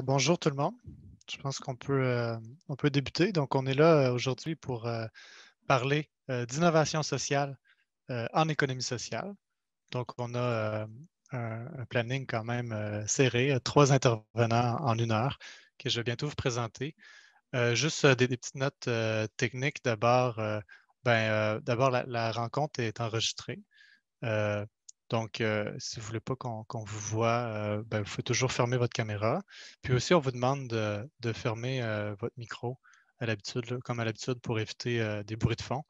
Bonjour tout le monde. Je pense qu'on peut débuter. Donc, on est là aujourd'hui pour parler d'innovation sociale en économie sociale. Donc, on a un planning quand même serré, 3 intervenants en 1 heure que je vais bientôt vous présenter. Juste des petites notes techniques. D'abord, d'abord la rencontre est enregistrée. Euh, donc, si vous ne voulez pas qu'on vous voit, vous pouvez toujours fermer votre caméra. Puis aussi, on vous demande de fermer votre micro à l'habitude, comme à l'habitude, pour éviter des bruits de fond.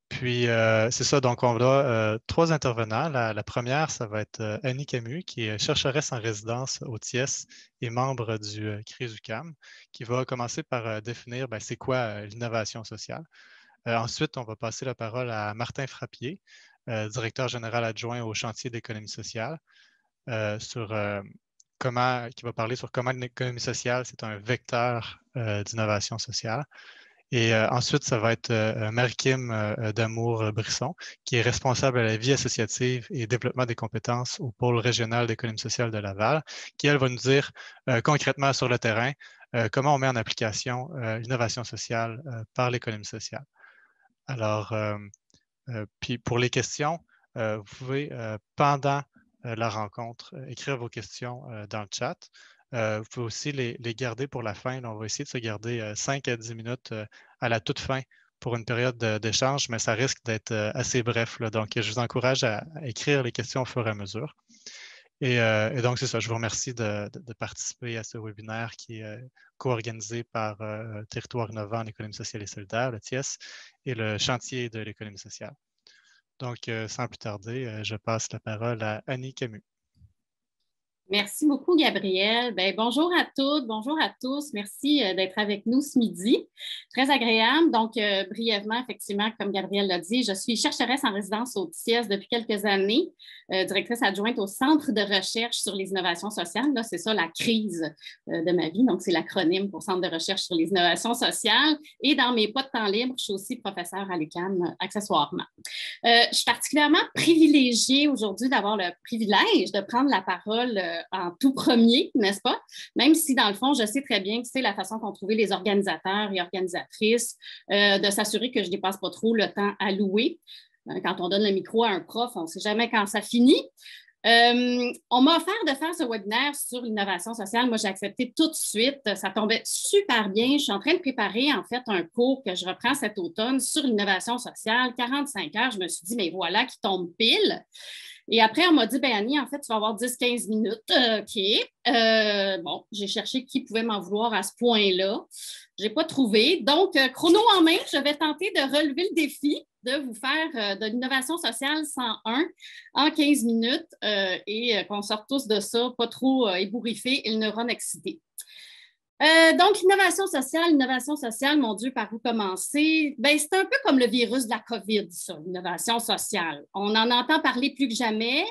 Puis, c'est ça, donc on a 3 intervenants. La première, ça va être Annie Camus, qui est chercheresse en résidence au TIES et membre du CRIS-UQAM, qui va commencer par définir c'est quoi l'innovation sociale. Ensuite, on va passer la parole à Martin Frappier, directeur général adjoint au chantier d'économie sociale, qui va parler sur comment l'économie sociale, c'est un vecteur d'innovation sociale. Et ensuite, ça va être Marie-Kim Damour-Brisson, qui est responsable à la vie associative et développement des compétences au pôle régional d'économie sociale de Laval, qui, elle, va nous dire concrètement sur le terrain comment on met en application l'innovation sociale par l'économie sociale. Alors, puis pour les questions, vous pouvez, pendant la rencontre, écrire vos questions dans le chat. Vous pouvez aussi les garder pour la fin. Là, on va essayer de se garder 5 à 10 minutes à la toute fin pour une période d'échange, mais ça risque d'être assez bref. Là. Donc, je vous encourage à écrire les questions au fur et à mesure. Et donc, c'est ça. Je vous remercie de participer à ce webinaire qui est co-organisé par Territoire innovant en économie sociale et solidaire, le TIES, et le chantier de l'économie sociale. Donc, sans plus tarder, je passe la parole à Annie Camus. Merci beaucoup, Gabriel. Bonjour à toutes, bonjour à tous. Merci d'être avec nous ce midi. Très agréable. Donc, brièvement, effectivement, comme Gabriel l'a dit, je suis chercheresse en résidence au TIES depuis quelques années, directrice adjointe au Centre de recherche sur les innovations sociales. Là, c'est ça la crise de ma vie. Donc, c'est l'acronyme pour Centre de recherche sur les innovations sociales. Et dans mes pas de temps libre, je suis aussi professeure à l'UQAM, accessoirement. Je suis particulièrement privilégiée aujourd'hui d'avoir le privilège de prendre la parole en tout premier, n'est-ce pas? Même si, dans le fond, je sais très bien que c'est la façon qu'ont trouvé les organisateurs et organisatrices de s'assurer que je ne dépasse pas trop le temps alloué. Quand on donne le micro à un prof, on ne sait jamais quand ça finit. On m'a offert de faire ce webinaire sur l'innovation sociale. Moi, j'ai accepté tout de suite. Ça tombait super bien. Je suis en train de préparer, en fait, un cours que je reprends cet automne sur l'innovation sociale, 45 heures. Je me suis dit, mais voilà, qui tombe pile. Et après, on m'a dit, Annie, en fait, tu vas avoir 10-15 minutes. OK. Bon, j'ai cherché qui pouvait m'en vouloir à ce point-là. Je n'ai pas trouvé. Donc, chrono en main, je vais tenter de relever le défi de vous faire de l'innovation sociale 101 en 15 minutes et qu'on sorte tous de ça, pas trop ébouriffés et le neurone excité. Donc, l'innovation sociale, mon Dieu, par où commencer? C'est un peu comme le virus de la COVID, ça, l'innovation sociale. On en entend parler plus que jamais,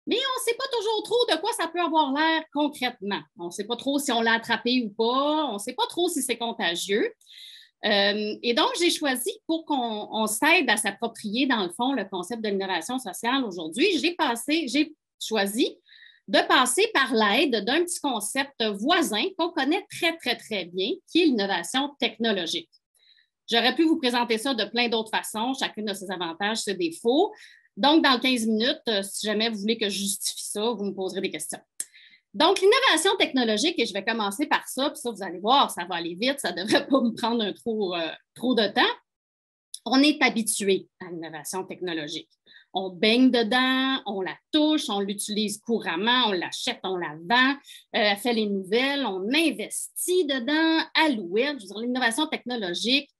mais on ne sait pas toujours trop de quoi ça peut avoir l'air concrètement. On ne sait pas trop si on l'a attrapé ou pas, on ne sait pas trop si c'est contagieux. Et donc, j'ai choisi, pour qu'on s'aide à s'approprier, dans le fond, le concept de l'innovation sociale aujourd'hui, j'ai choisi de passer par l'aide d'un petit concept voisin qu'on connaît très, très, très bien, qui est l'innovation technologique. J'aurais pu vous présenter ça de plein d'autres façons, chacune de ses avantages, ses défauts. Donc, dans 15 minutes, si jamais vous voulez que je justifie ça, vous me poserez des questions. Donc, l'innovation technologique, et je vais commencer par ça, puis ça, vous allez voir, ça va aller vite, ça ne devrait pas me prendre trop de temps. On est habitué à l'innovation technologique. On baigne dedans, on la touche, on l'utilise couramment, on l'achète, on la vend, elle fait les nouvelles, on investit dedans, Alouette. Je veux dire, l'innovation technologique,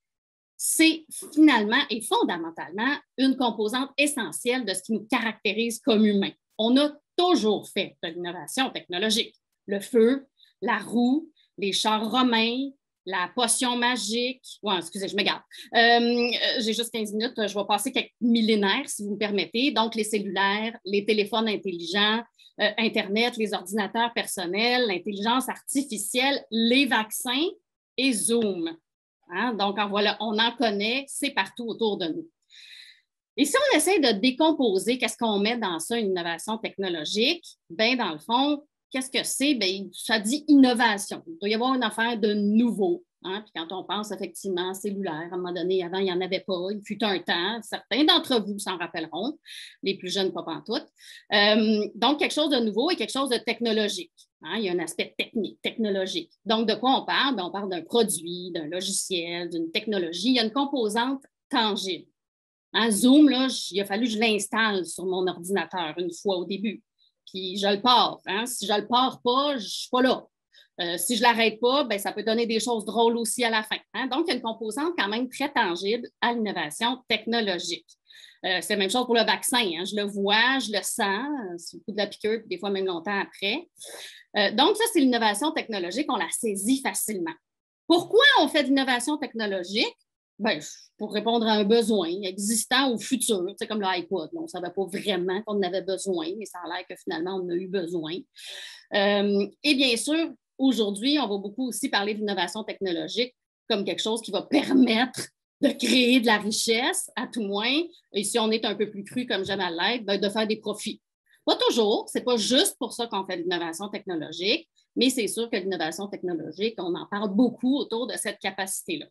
c'est finalement et fondamentalement une composante essentielle de ce qui nous caractérise comme humains. On a toujours fait de l'innovation technologique. Le feu, la roue, les chars romains, la potion magique. Ouais, excusez, je me garde. J'ai juste 15 minutes. Je vais passer quelques millénaires, si vous me permettez. Donc, les cellulaires, les téléphones intelligents, Internet, les ordinateurs personnels, l'intelligence artificielle, les vaccins et Zoom. Hein? Donc, voilà, on en connaît, c'est partout autour de nous. Et si on essaie de décomposer, qu'est-ce qu'on met dans ça, une innovation technologique? Dans le fond, qu'est-ce que c'est? Bien, ça dit innovation. Il doit y avoir une affaire de nouveau. Hein? Puis quand on pense effectivement cellulaire, à un moment donné, avant, il n'y en avait pas. Il fut un temps. Certains d'entre vous s'en rappelleront, les plus jeunes, pas pantoute. Donc, quelque chose de nouveau et quelque chose de technologique. Hein? Il y a un aspect technique, technologique. Donc, de quoi on parle? Bien, on parle d'un produit, d'un logiciel, d'une technologie. Il y a une composante tangible. Hein? Zoom, là, il a fallu que je l'installe sur mon ordinateur une fois au début. Puis je le pars. Hein? Si je ne le pars pas, je ne suis pas là. Si je ne l'arrête pas, bien, ça peut donner des choses drôles aussi à la fin. Hein? Donc, il y a une composante quand même très tangible à l'innovation technologique. C'est la même chose pour le vaccin. Hein? Je le vois, je le sens, c'est le coup de la piqûre, puis des fois même longtemps après. Donc, ça, c'est l'innovation technologique, on la saisit facilement. Pourquoi on fait de l'innovation technologique? Bien, pour répondre à un besoin existant ou futur, c'est comme l'iPod. On ne savait pas vraiment qu'on en avait besoin, mais ça a l'air que finalement, on en a eu besoin. Et bien sûr, aujourd'hui, on va beaucoup aussi parler d'innovation technologique comme quelque chose qui va permettre de créer de la richesse, à tout moins, et si on est un peu plus cru comme j'aime à l'être, bien, de faire des profits. Pas toujours, ce n'est pas juste pour ça qu'on fait de l'innovation technologique, mais c'est sûr que l'innovation technologique, on en parle beaucoup autour de cette capacité-là.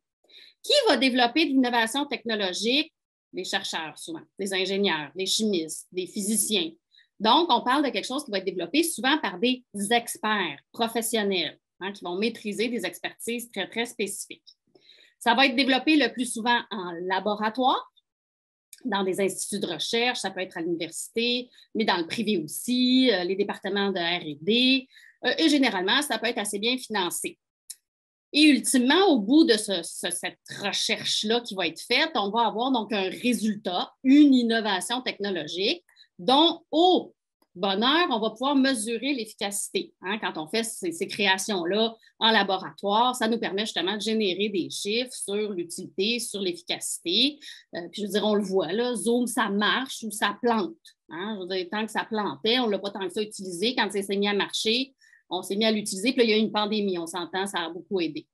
Qui va développer de l'innovation technologique? Des chercheurs, souvent, des ingénieurs, des chimistes, des physiciens. Donc, on parle de quelque chose qui va être développé souvent par des experts professionnels hein, qui vont maîtriser des expertises très, très spécifiques. Ça va être développé le plus souvent en laboratoire, dans des instituts de recherche, ça peut être à l'université, mais dans le privé aussi, les départements de R&D, et généralement, ça peut être assez bien financé. Et ultimement, au bout de cette recherche-là qui va être faite, on va avoir donc un résultat, une innovation technologique dont, au bonheur, on va pouvoir mesurer l'efficacité. Hein, quand on fait ces créations-là en laboratoire, ça nous permet justement de générer des chiffres sur l'utilité, sur l'efficacité. Puis je veux dire, on le voit, là, Zoom, ça marche ou ça plante. Hein, je veux dire, tant que ça plantait, on ne l'a pas tant que ça utilisé. Quand c'est mis à marcher, on s'est mis à l'utiliser, puis là, il y a eu une pandémie, on s'entend, ça a beaucoup aidé.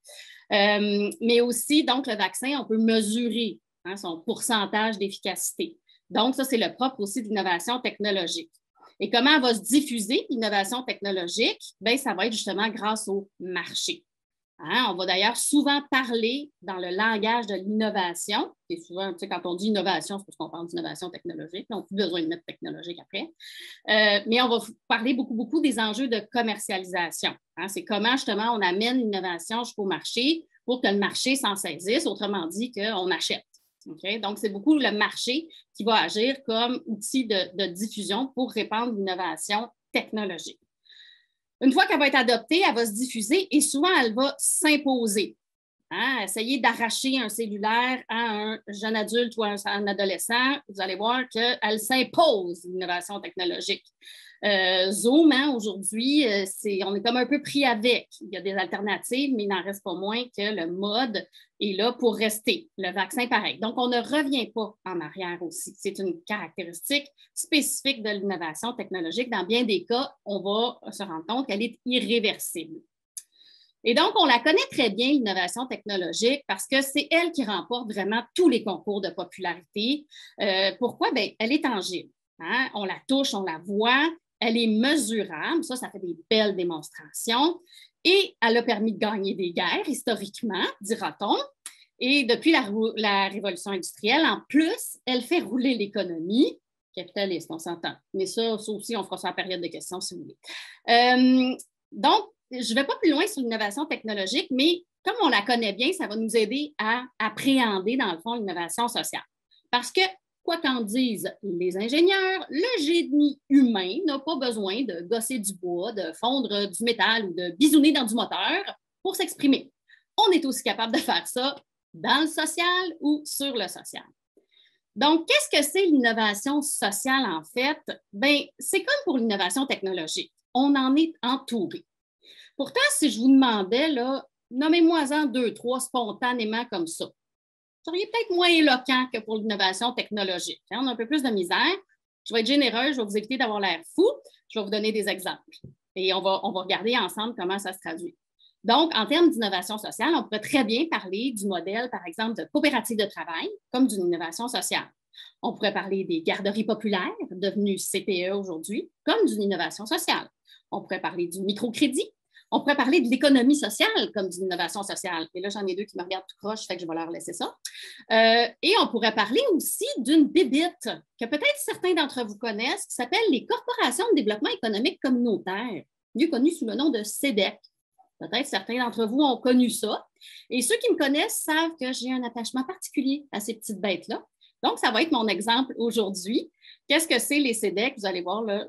Mais aussi, donc, le vaccin, on peut mesurer hein, son pourcentage d'efficacité. Donc, ça, c'est le propre aussi de l'innovation technologique. Et comment elle va se diffuser, l'innovation technologique? Bien, ça va être justement grâce au marché. Hein? On va d'ailleurs souvent parler dans le langage de l'innovation. Et souvent, tu sais, quand on dit innovation, c'est parce qu'on parle d'innovation technologique. Donc, plus besoin de mettre technologique après. Mais on va parler beaucoup, beaucoup des enjeux de commercialisation. Hein? C'est comment, justement, on amène l'innovation jusqu'au marché pour que le marché s'en saisisse. Autrement dit, qu'on achète. Okay? Donc, c'est beaucoup le marché qui va agir comme outil de diffusion pour répandre l'innovation technologique. Une fois qu'elle va être adoptée, elle va se diffuser et souvent, elle va s'imposer. Hein? Essayez d'arracher un cellulaire à un jeune adulte ou à un adolescent, vous allez voir qu'elle s'impose, l'innovation technologique. Zoom, hein, aujourd'hui, on est comme un peu pris avec. Il y a des alternatives, mais il n'en reste pas moins que le mode est là pour rester. Le vaccin, pareil. Donc, on ne revient pas en arrière aussi. C'est une caractéristique spécifique de l'innovation technologique. Dans bien des cas, on va se rendre compte qu'elle est irréversible. Et donc, on la connaît très bien, l'innovation technologique, parce que c'est elle qui remporte vraiment tous les concours de popularité. Pourquoi? Bien, elle est tangible. Hein? On la touche, on la voit, elle est mesurable. Ça fait des belles démonstrations. Et elle a permis de gagner des guerres, historiquement, dira-t-on. Et depuis la révolution industrielle, en plus, elle fait rouler l'économie capitaliste, on s'entend. Mais ça aussi, on fera ça en période de questions, si vous voulez. Donc, je ne vais pas plus loin sur l'innovation technologique, mais comme on la connaît bien, ça va nous aider à appréhender, dans le fond, l'innovation sociale. Parce que, quoi qu'en disent les ingénieurs, le génie humain n'a pas besoin de gosser du bois, de fondre du métal ou de bisouner dans du moteur pour s'exprimer. On est aussi capable de faire ça dans le social ou sur le social. Donc, qu'est-ce que c'est l'innovation sociale, en fait? Bien, c'est comme pour l'innovation technologique. On en est entouré. Pourtant, si je vous demandais, là, nommez-moi-en 2, 3 spontanément comme ça. Vous seriez peut-être moins éloquent que pour l'innovation technologique. Hein? On a un peu plus de misère. Je vais être généreuse, je vais vous éviter d'avoir l'air fou. Je vais vous donner des exemples. Et on va regarder ensemble comment ça se traduit. Donc, en termes d'innovation sociale, on pourrait très bien parler du modèle, par exemple, de coopérative de travail, comme d'une innovation sociale. On pourrait parler des garderies populaires, devenues CPE aujourd'hui, comme d'une innovation sociale. On pourrait parler du microcrédit. On pourrait parler de l'économie sociale comme d'une innovation sociale. Et là, j'en ai deux qui me regardent tout croche, fait que je vais leur laisser ça. Et on pourrait parler aussi d'une bébite que peut-être certains d'entre vous connaissent, qui s'appelle les corporations de développement économique communautaire, mieux connues sous le nom de CEDEC. Peut-être certains d'entre vous ont connu ça. Et ceux qui me connaissent savent que j'ai un attachement particulier à ces petites bêtes-là. Donc, ça va être mon exemple aujourd'hui. Qu'est-ce que c'est les CEDEC? Vous allez voir, là,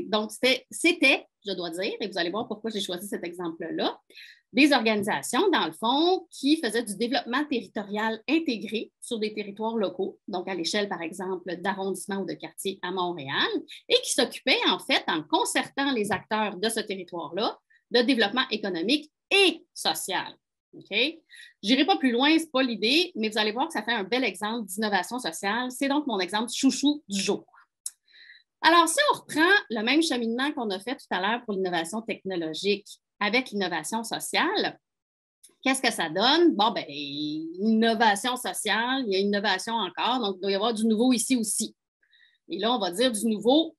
donc, c'était, je dois dire, et vous allez voir pourquoi j'ai choisi cet exemple-là, des organisations, dans le fond, qui faisaient du développement territorial intégré sur des territoires locaux, donc à l'échelle, par exemple, d'arrondissement ou de quartier à Montréal, et qui s'occupaient, en fait, en concertant les acteurs de ce territoire-là, de développement économique et social. Okay? Je n'irai pas plus loin, ce n'est pas l'idée, mais vous allez voir que ça fait un bel exemple d'innovation sociale. C'est donc mon exemple chouchou du jour. Alors, si on reprend le même cheminement qu'on a fait tout à l'heure pour l'innovation technologique avec l'innovation sociale, qu'est-ce que ça donne? Bon, bien, innovation sociale, il y a innovation encore, donc il doit y avoir du nouveau ici aussi. Et là, on va dire du nouveau,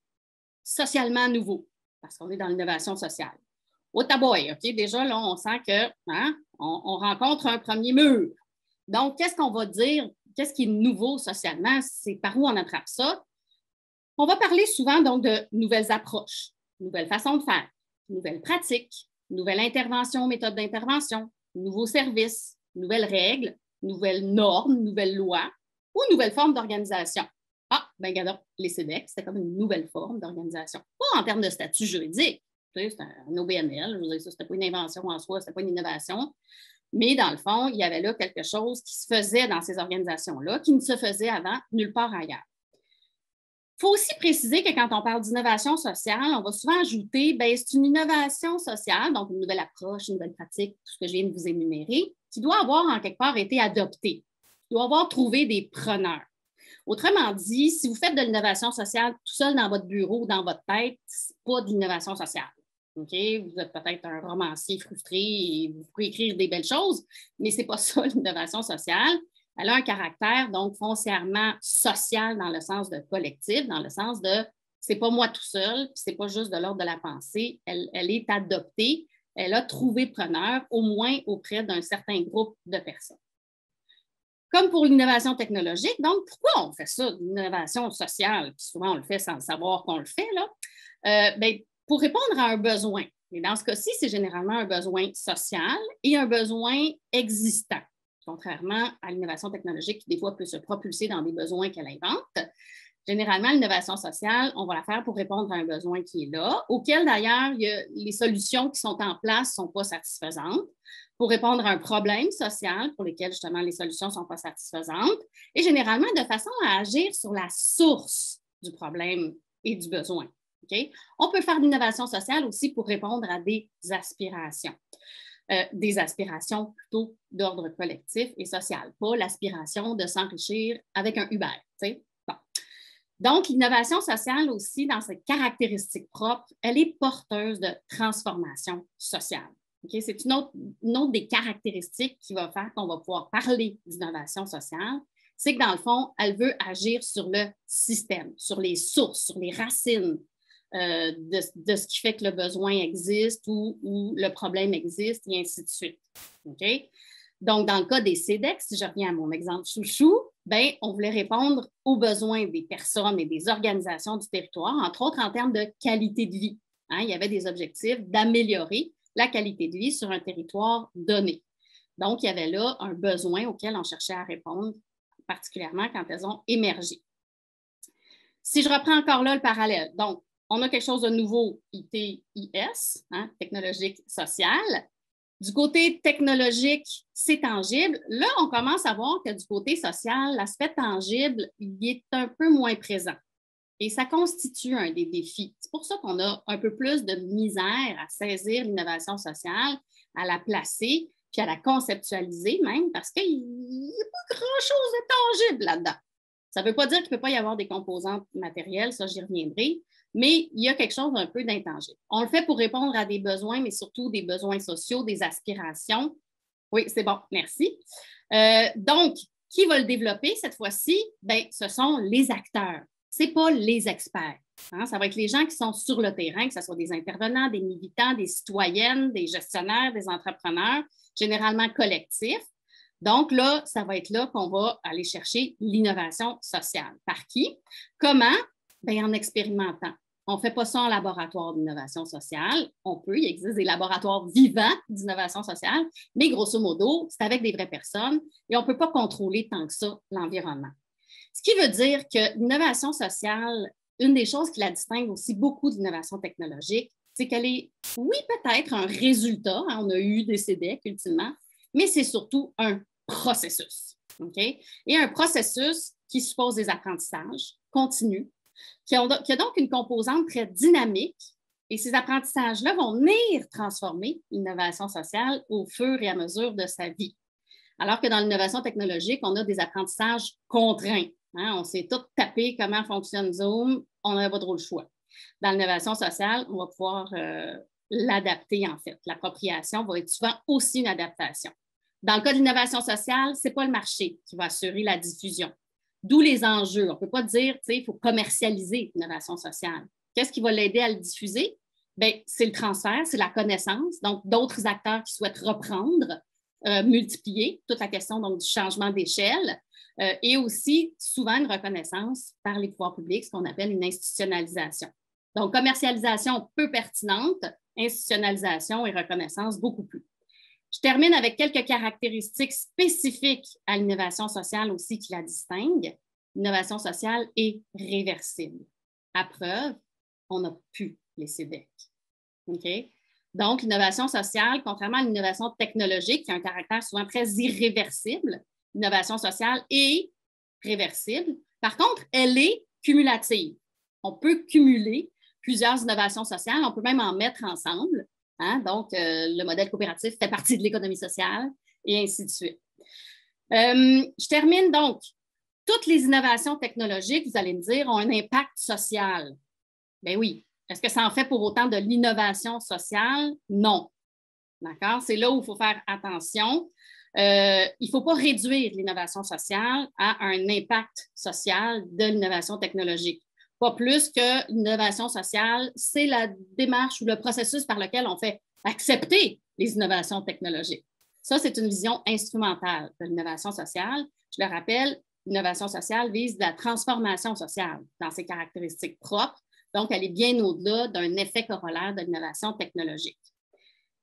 socialement nouveau, parce qu'on est dans l'innovation sociale. Au taboy, OK? Déjà, là, on sent que on rencontre un premier mur. Donc, qu'est-ce qu'on va dire? Qu'est-ce qui est nouveau socialement? C'est par où on attrape ça? On va parler souvent donc de nouvelles approches, nouvelles façons de faire, nouvelles pratiques, nouvelles interventions, méthodes d'intervention, nouveaux services, nouvelles règles, nouvelles normes, nouvelles lois ou nouvelles formes d'organisation. Ah, bien, regardons, les CEDEC, c'était comme une nouvelle forme d'organisation. Pas en termes de statut juridique. C'est un OBNL, je veux dire, ça, c'était pas une invention en soi, c'était pas une innovation. Mais dans le fond, il y avait là quelque chose qui se faisait dans ces organisations-là, qui ne se faisait avant nulle part ailleurs. Il faut aussi préciser que quand on parle d'innovation sociale, on va souvent ajouter, bien, c'est une innovation sociale, donc une nouvelle approche, une nouvelle pratique, tout ce que je viens de vous énumérer, qui doit avoir en quelque part été adoptée, qui doit avoir trouvé des preneurs. Autrement dit, si vous faites de l'innovation sociale tout seul dans votre bureau ou dans votre tête, ce n'est pas de l'innovation sociale. Okay? Vous êtes peut-être un romancier frustré et vous pouvez écrire des belles choses, mais ce n'est pas ça l'innovation sociale. Elle a un caractère donc foncièrement social dans le sens de collectif, dans le sens de c'est pas moi tout seul, c'est pas juste de l'ordre de la pensée, elle est adoptée, elle a trouvé preneur, au moins auprès d'un certain groupe de personnes. Comme pour l'innovation technologique, donc pourquoi on fait ça, l'innovation sociale? Puis souvent, on le fait sans savoir qu'on le fait, là. Bien, pour répondre à un besoin. Et dans ce cas-ci, c'est généralement un besoin social et un besoin existant, contrairement à l'innovation technologique qui, des fois, peut se propulser dans des besoins qu'elle invente. Généralement, l'innovation sociale, on va la faire pour répondre à un besoin qui est là, auquel, d'ailleurs, les solutions qui sont en place ne sont pas satisfaisantes, pour répondre à un problème social pour lequel, justement, les solutions ne sont pas satisfaisantes, et généralement de façon à agir sur la source du problème et du besoin. Okay? On peut faire de l'innovation sociale aussi pour répondre à des aspirations plutôt d'ordre collectif et social, pas l'aspiration de s'enrichir avec un Uber. Bon. Donc, l'innovation sociale aussi, dans ses caractéristiques propres, elle est porteuse de transformation sociale. Okay? C'est une autre des caractéristiques qui va faire qu'on va pouvoir parler d'innovation sociale, c'est que dans le fond, elle veut agir sur le système, sur les sources, sur les racines de ce qui fait que le besoin existe ou le problème existe, et ainsi de suite. Okay? Donc, dans le cas des CEDEC, si je reviens à mon exemple chouchou, bien, on voulait répondre aux besoins des personnes et des organisations du territoire, entre autres en termes de qualité de vie. Hein? Il y avait des objectifs d'améliorer la qualité de vie sur un territoire donné. Donc, il y avait là un besoin auquel on cherchait à répondre, particulièrement quand elles ont émergé. Si je reprends encore là le parallèle, donc, on a quelque chose de nouveau, ITIS, hein, technologique social. Du côté technologique, c'est tangible. Là, on commence à voir que du côté social, l'aspect tangible, il est un peu moins présent. Et ça constitue un des défis. C'est pour ça qu'on a un peu plus de misère à saisir l'innovation sociale, à la placer, puis à la conceptualiser même, parce qu'il n'y a pas grand-chose de tangible là-dedans. Ça ne veut pas dire qu'il ne peut pas y avoir des composantes matérielles, ça j'y reviendrai, mais il y a quelque chose d'un peu d'intangible. On le fait pour répondre à des besoins, mais surtout des besoins sociaux, des aspirations. Oui, c'est bon, merci. Donc, qui va le développer cette fois-ci? Bien, ce sont les acteurs. ce n'est pas les experts. Hein? Ça va être les gens qui sont sur le terrain, que ce soit des intervenants, des militants, des citoyennes, des gestionnaires, des entrepreneurs, généralement collectifs. Donc là, ça va être là qu'on va aller chercher l'innovation sociale. Par qui? Comment? Bien, en expérimentant. On ne fait pas ça en laboratoire d'innovation sociale. On peut, il existe des laboratoires vivants d'innovation sociale, mais grosso modo, c'est avec des vraies personnes et on ne peut pas contrôler tant que ça l'environnement. Ce qui veut dire que l'innovation sociale, une des choses qui la distingue aussi beaucoup d'innovation technologique, c'est qu'elle est, oui, peut-être un résultat, hein, on a eu des CDEC ultimement, mais c'est surtout un processus. Okay? Et un processus qui suppose des apprentissages continus, qui a donc une composante très dynamique, et ces apprentissages-là vont venir transformer l'innovation sociale au fur et à mesure de sa vie. Alors que dans l'innovation technologique, on a des apprentissages contraints. Hein? On s'est tout tapé comment fonctionne Zoom, on n'a pas trop le choix. Dans l'innovation sociale, on va pouvoir l'adapter en fait. L'appropriation va être souvent aussi une adaptation. Dans le cas de l'innovation sociale, ce n'est pas le marché qui va assurer la diffusion. D'où les enjeux. On ne peut pas dire, tu sais, il faut commercialiser l'innovation sociale. Qu'est-ce qui va l'aider à le diffuser? Bien, c'est le transfert, c'est la connaissance. Donc, d'autres acteurs qui souhaitent reprendre, multiplier toute la question donc, du changement d'échelle et aussi souvent une reconnaissance par les pouvoirs publics, ce qu'on appelle une institutionnalisation. Donc, commercialisation peu pertinente, institutionnalisation et reconnaissance beaucoup plus. Je termine avec quelques caractéristiques spécifiques à l'innovation sociale aussi qui la distinguent. L'innovation sociale est réversible. À preuve, on n'a plus les CDEC. Okay? Donc, l'innovation sociale, contrairement à l'innovation technologique, qui a un caractère souvent très irréversible, l'innovation sociale est réversible. Par contre, elle est cumulative. On peut cumuler plusieurs innovations sociales, on peut même en mettre ensemble. Hein? Donc, le modèle coopératif fait partie de l'économie sociale et ainsi de suite. Je termine donc. Toutes les innovations technologiques, vous allez me dire, ont un impact social. Bien oui. Est-ce que ça en fait pour autant de l'innovation sociale? Non. D'accord? C'est là où il faut faire attention. Il ne faut pas réduire l'innovation sociale à un impact social de l'innovation technologique. Pas plus que l'innovation sociale, c'est la démarche ou le processus par lequel on fait accepter les innovations technologiques. Ça, c'est une vision instrumentale de l'innovation sociale. Je le rappelle, l'innovation sociale vise la transformation sociale dans ses caractéristiques propres. Donc, elle est bien au-delà d'un effet corollaire de l'innovation technologique.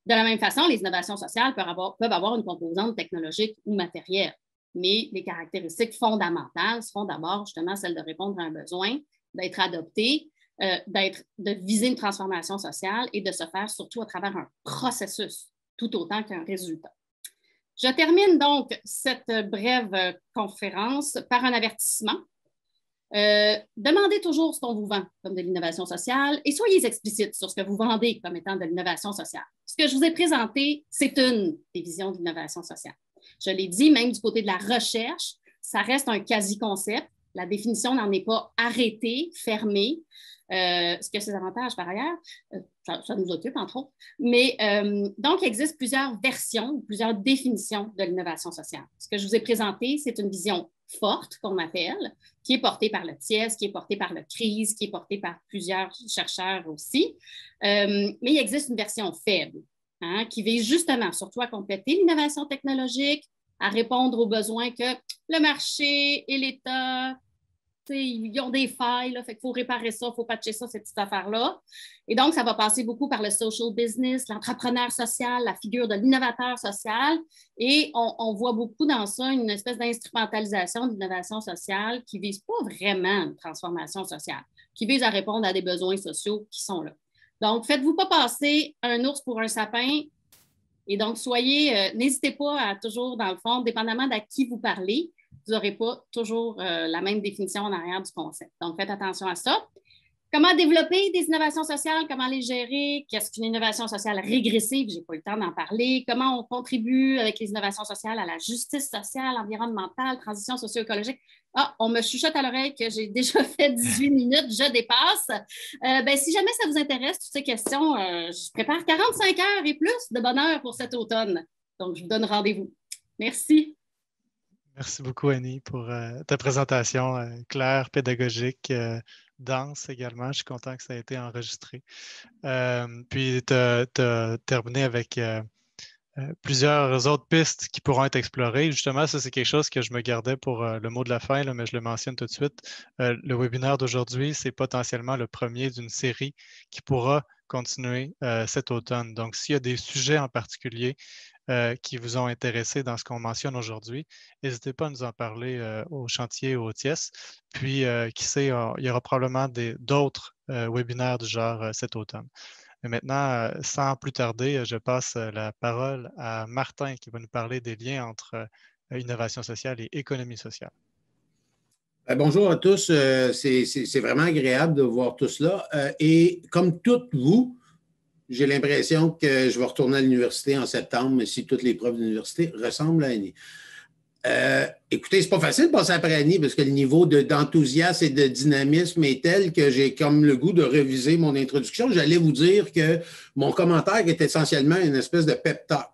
De la même façon, les innovations sociales peuvent avoir une composante technologique ou matérielle, mais les caractéristiques fondamentales seront d'abord justement celles de répondre à un besoin, d'être adopté, de viser une transformation sociale et de se faire surtout à travers un processus, tout autant qu'un résultat. Je termine donc cette brève conférence par un avertissement. Demandez toujours ce qu'on vous vend comme de l'innovation sociale et soyez explicite sur ce que vous vendez comme étant de l'innovation sociale. Ce que je vous ai présenté, c'est une des visions de l'innovation sociale. Je l'ai dit, même du côté de la recherche, ça reste un quasi-concept. La définition n'en est pas arrêtée, fermée. Ce qui a ses avantages par ailleurs, ça nous occupe entre autres. Mais donc, il existe plusieurs versions, plusieurs définitions de l'innovation sociale. Ce que je vous ai présenté, c'est une vision forte qu'on appelle, qui est portée par le TIES, qui est portée par le CRISE, qui est portée par plusieurs chercheurs aussi. Mais il existe une version faible, hein, qui vise justement surtout à compléter l'innovation technologique, à répondre aux besoins que le marché et l'État, ils ont des failles, là, fait qu'il faut réparer ça, il faut patcher ça, ces petites affaires-là. Et donc, ça va passer beaucoup par le social business, l'entrepreneur social, la figure de l'innovateur social. Et on voit beaucoup dans ça une espèce d'instrumentalisation de l'innovation sociale qui ne vise pas vraiment une transformation sociale, qui vise à répondre à des besoins sociaux qui sont là. Donc, faites-vous pas passer un ours pour un sapin. Et donc, n'hésitez pas à toujours, dans le fond, dépendamment d'à qui vous parlez, vous n'aurez pas toujours la même définition en arrière du concept. Donc, faites attention à ça. Comment développer des innovations sociales? Comment les gérer? Qu'est-ce qu'une innovation sociale régressive? Je n'ai pas eu le temps d'en parler. Comment on contribue avec les innovations sociales à la justice sociale, environnementale, transition socio-écologique? Ah, on me chuchote à l'oreille que j'ai déjà fait 18 minutes, je dépasse. Si jamais ça vous intéresse, toutes ces questions, je prépare 45 heures et plus de bonheur pour cet automne. Donc, je vous donne rendez-vous. Merci. Merci beaucoup, Annie, pour ta présentation claire, pédagogique, dense également. Je suis content que ça ait été enregistré. Puis, tu as terminé avec plusieurs autres pistes qui pourront être explorées. Justement, ça, c'est quelque chose que je me gardais pour le mot de la fin, là, mais je le mentionne tout de suite. Le webinaire d'aujourd'hui, c'est potentiellement le premier d'une série qui pourra continuer cet automne. Donc, s'il y a des sujets en particulier qui vous ont intéressé dans ce qu'on mentionne aujourd'hui, n'hésitez pas à nous en parler au chantier ou au TIES. Puis, qui sait, il y aura probablement d'autres webinaires du genre cet automne. Mais maintenant, sans plus tarder, je passe la parole à Martin qui va nous parler des liens entre innovation sociale et économie sociale. Bonjour à tous. C'est vraiment agréable de voir tout cela. Et comme toutes vous, j'ai l'impression que je vais retourner à l'université en septembre, si toutes les profs d'université ressemblent à Annie. Écoutez, c'est pas facile de passer après Annie parce que le niveau d'enthousiasme et de dynamisme est tel que j'ai comme le goût de réviser mon introduction. J'allais vous dire que mon commentaire est essentiellement une espèce de pep talk.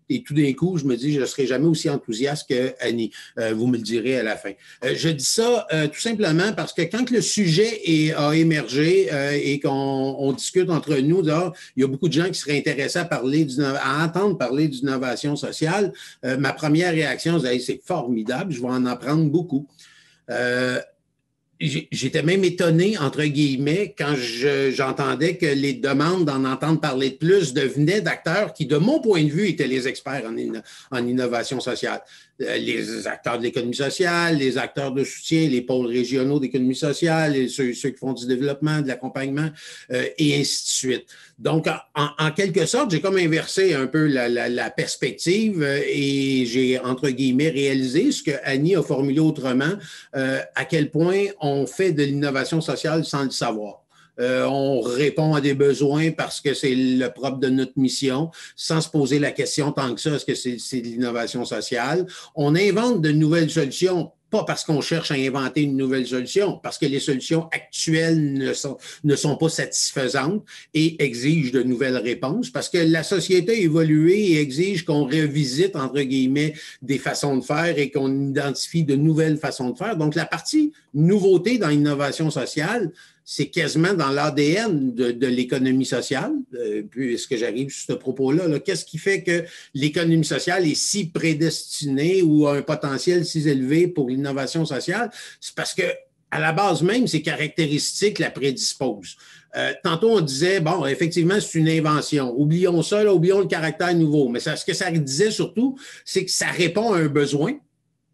Et tout d'un coup, je me dis, je ne serai jamais aussi enthousiaste qu'Annie. Vous me le direz à la fin. Je dis ça tout simplement parce que quand le sujet a émergé et qu'on discute entre nous, il y a beaucoup de gens qui seraient intéressés à entendre parler d'innovation sociale. Ma première réaction, c'est formidable, je vais en apprendre beaucoup. J'étais même étonné, entre guillemets, quand j'entendais que les demandes d'en entendre parler de plus venaient d'acteurs qui, de mon point de vue, étaient les experts en innovation sociale. Les acteurs de l'économie sociale, les acteurs de soutien, les pôles régionaux d'économie sociale, et ceux qui font du développement, de l'accompagnement, et ainsi de suite. Donc, en quelque sorte, j'ai comme inversé un peu la perspective et j'ai, entre guillemets, réalisé ce que Annie a formulé autrement, à quel point on fait de l'innovation sociale sans le savoir. On répond à des besoins parce que c'est le propre de notre mission, sans se poser la question tant que ça, est-ce que c'est de l'innovation sociale? On invente de nouvelles solutions, pas parce qu'on cherche à inventer une nouvelle solution, parce que les solutions actuelles ne sont pas satisfaisantes et exigent de nouvelles réponses, parce que la société a évolué et exige qu'on revisite, entre guillemets, des façons de faire et qu'on identifie de nouvelles façons de faire. Donc, la partie nouveauté dans l'innovation sociale, c'est quasiment dans l'ADN de l'économie sociale, puisque j'arrive sur ce propos-là. Qu'est-ce qui fait que l'économie sociale est si prédestinée ou a un potentiel si élevé pour l'innovation sociale? C'est parce que à la base même, ces caractéristiques la prédisposent. Tantôt, on disait, bon, effectivement, c'est une invention. Oublions ça, là, oublions le caractère nouveau. Mais ce que ça disait surtout, c'est que ça répond à un besoin.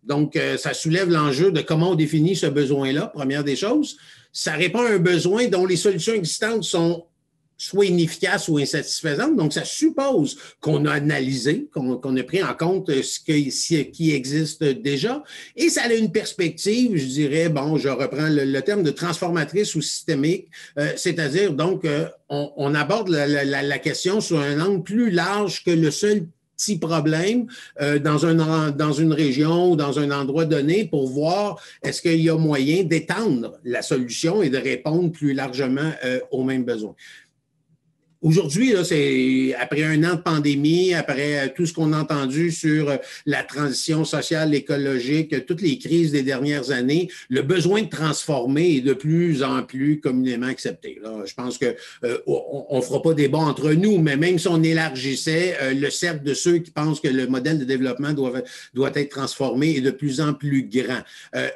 Donc, ça soulève l'enjeu de comment on définit ce besoin-là, première des choses. Ça répond à un besoin dont les solutions existantes sont soit inefficaces ou insatisfaisantes. Donc, ça suppose qu'on a analysé, qu'on a pris en compte ce qui existe déjà. Et ça a une perspective, je dirais, bon, je reprends le terme de transformatrice ou systémique, c'est-à-dire, donc, on aborde la question sur un angle plus large que le seul petit problème dans une région ou dans un endroit donné pour voir est-ce qu'il y a moyen d'étendre la solution et de répondre plus largement aux mêmes besoins. Aujourd'hui, là, c'est après un an de pandémie, après tout ce qu'on a entendu sur la transition sociale, écologique, toutes les crises des dernières années, le besoin de transformer est de plus en plus communément accepté. Là, je pense que on fera pas débat entre nous, mais même si on élargissait le cercle de ceux qui pensent que le modèle de développement doit être transformé est de plus en plus grand.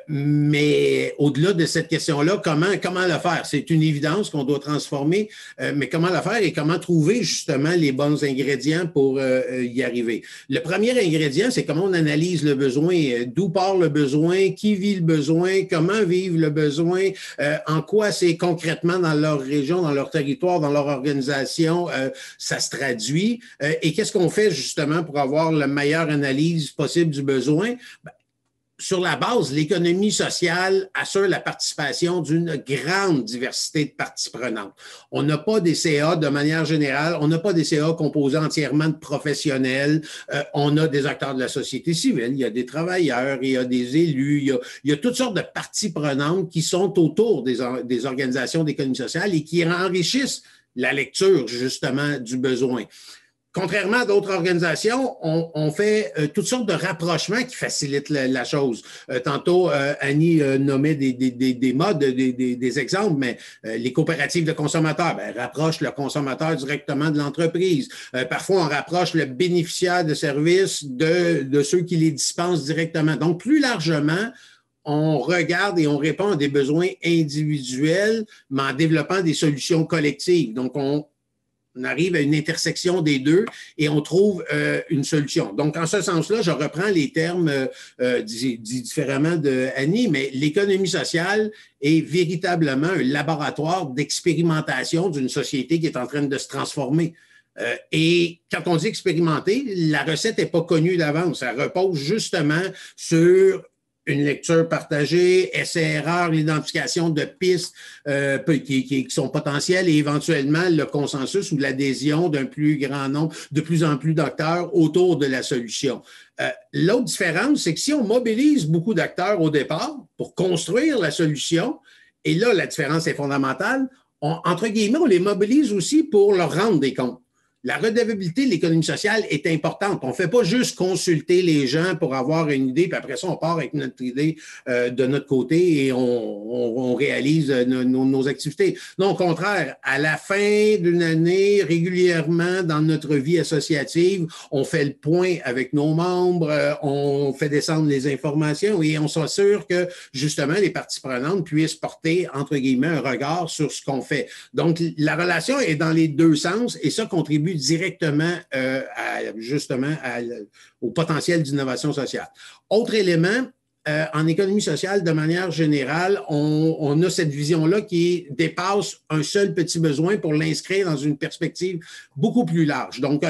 Mais au-delà de cette question-là, comment le faire? C'est une évidence qu'on doit transformer, mais comment le faire et comment trouver justement les bons ingrédients pour y arriver. Le premier ingrédient, c'est comment on analyse le besoin, d'où part le besoin, qui vit le besoin, comment vivent le besoin, en quoi c'est concrètement dans leur région, dans leur territoire, dans leur organisation, ça se traduit et qu'est-ce qu'on fait justement pour avoir la meilleure analyse possible du besoin? Sur la base, l'économie sociale assure la participation d'une grande diversité de parties prenantes. On n'a pas des CA de manière générale, on n'a pas des CA composés entièrement de professionnels, on a des acteurs de la société civile, il y a des travailleurs, il y a des élus, il y a toutes sortes de parties prenantes qui sont autour des organisations d'économie sociale et qui enrichissent la lecture justement du besoin. contrairement à d'autres organisations, on fait toutes sortes de rapprochements qui facilitent la chose. Tantôt, Annie nommait des modes, des exemples, mais les coopératives de consommateurs rapprochent le consommateur directement de l'entreprise. Parfois, on rapproche le bénéficiaire de services de ceux qui les dispensent directement. Donc, plus largement, on regarde et on répond à des besoins individuels, mais en développant des solutions collectives. Donc, on arrive à une intersection des deux et on trouve une solution. Donc, en ce sens-là, je reprends les termes dit différemment de Annie, mais l'économie sociale est véritablement un laboratoire d'expérimentation d'une société qui est en train de se transformer. Et quand on dit expérimenter, la recette n'est pas connue d'avance. Ça repose justement sur une lecture partagée, essai-erreur, l'identification de pistes qui sont potentielles et éventuellement le consensus ou l'adhésion d'un plus grand nombre, de plus en plus d'acteurs autour de la solution. L'autre différence, c'est que si on mobilise beaucoup d'acteurs au départ pour construire la solution, et là, la différence est fondamentale, entre guillemets, on les mobilise aussi pour leur rendre des comptes. La redevabilité de l'économie sociale est importante. On ne fait pas juste consulter les gens pour avoir une idée, puis après ça, on part avec notre idée de notre côté et on réalise nos activités. Non, au contraire, à la fin d'une année, régulièrement dans notre vie associative, on fait le point avec nos membres, on fait descendre les informations et on s'assure que, justement, les parties prenantes puissent porter, entre guillemets, un regard sur ce qu'on fait. Donc, la relation est dans les deux sens et ça contribue directement au potentiel d'innovation sociale. Autre élément, en économie sociale, de manière générale, on a cette vision-là qui dépasse un seul petit besoin pour l'inscrire dans une perspective beaucoup plus large. Donc,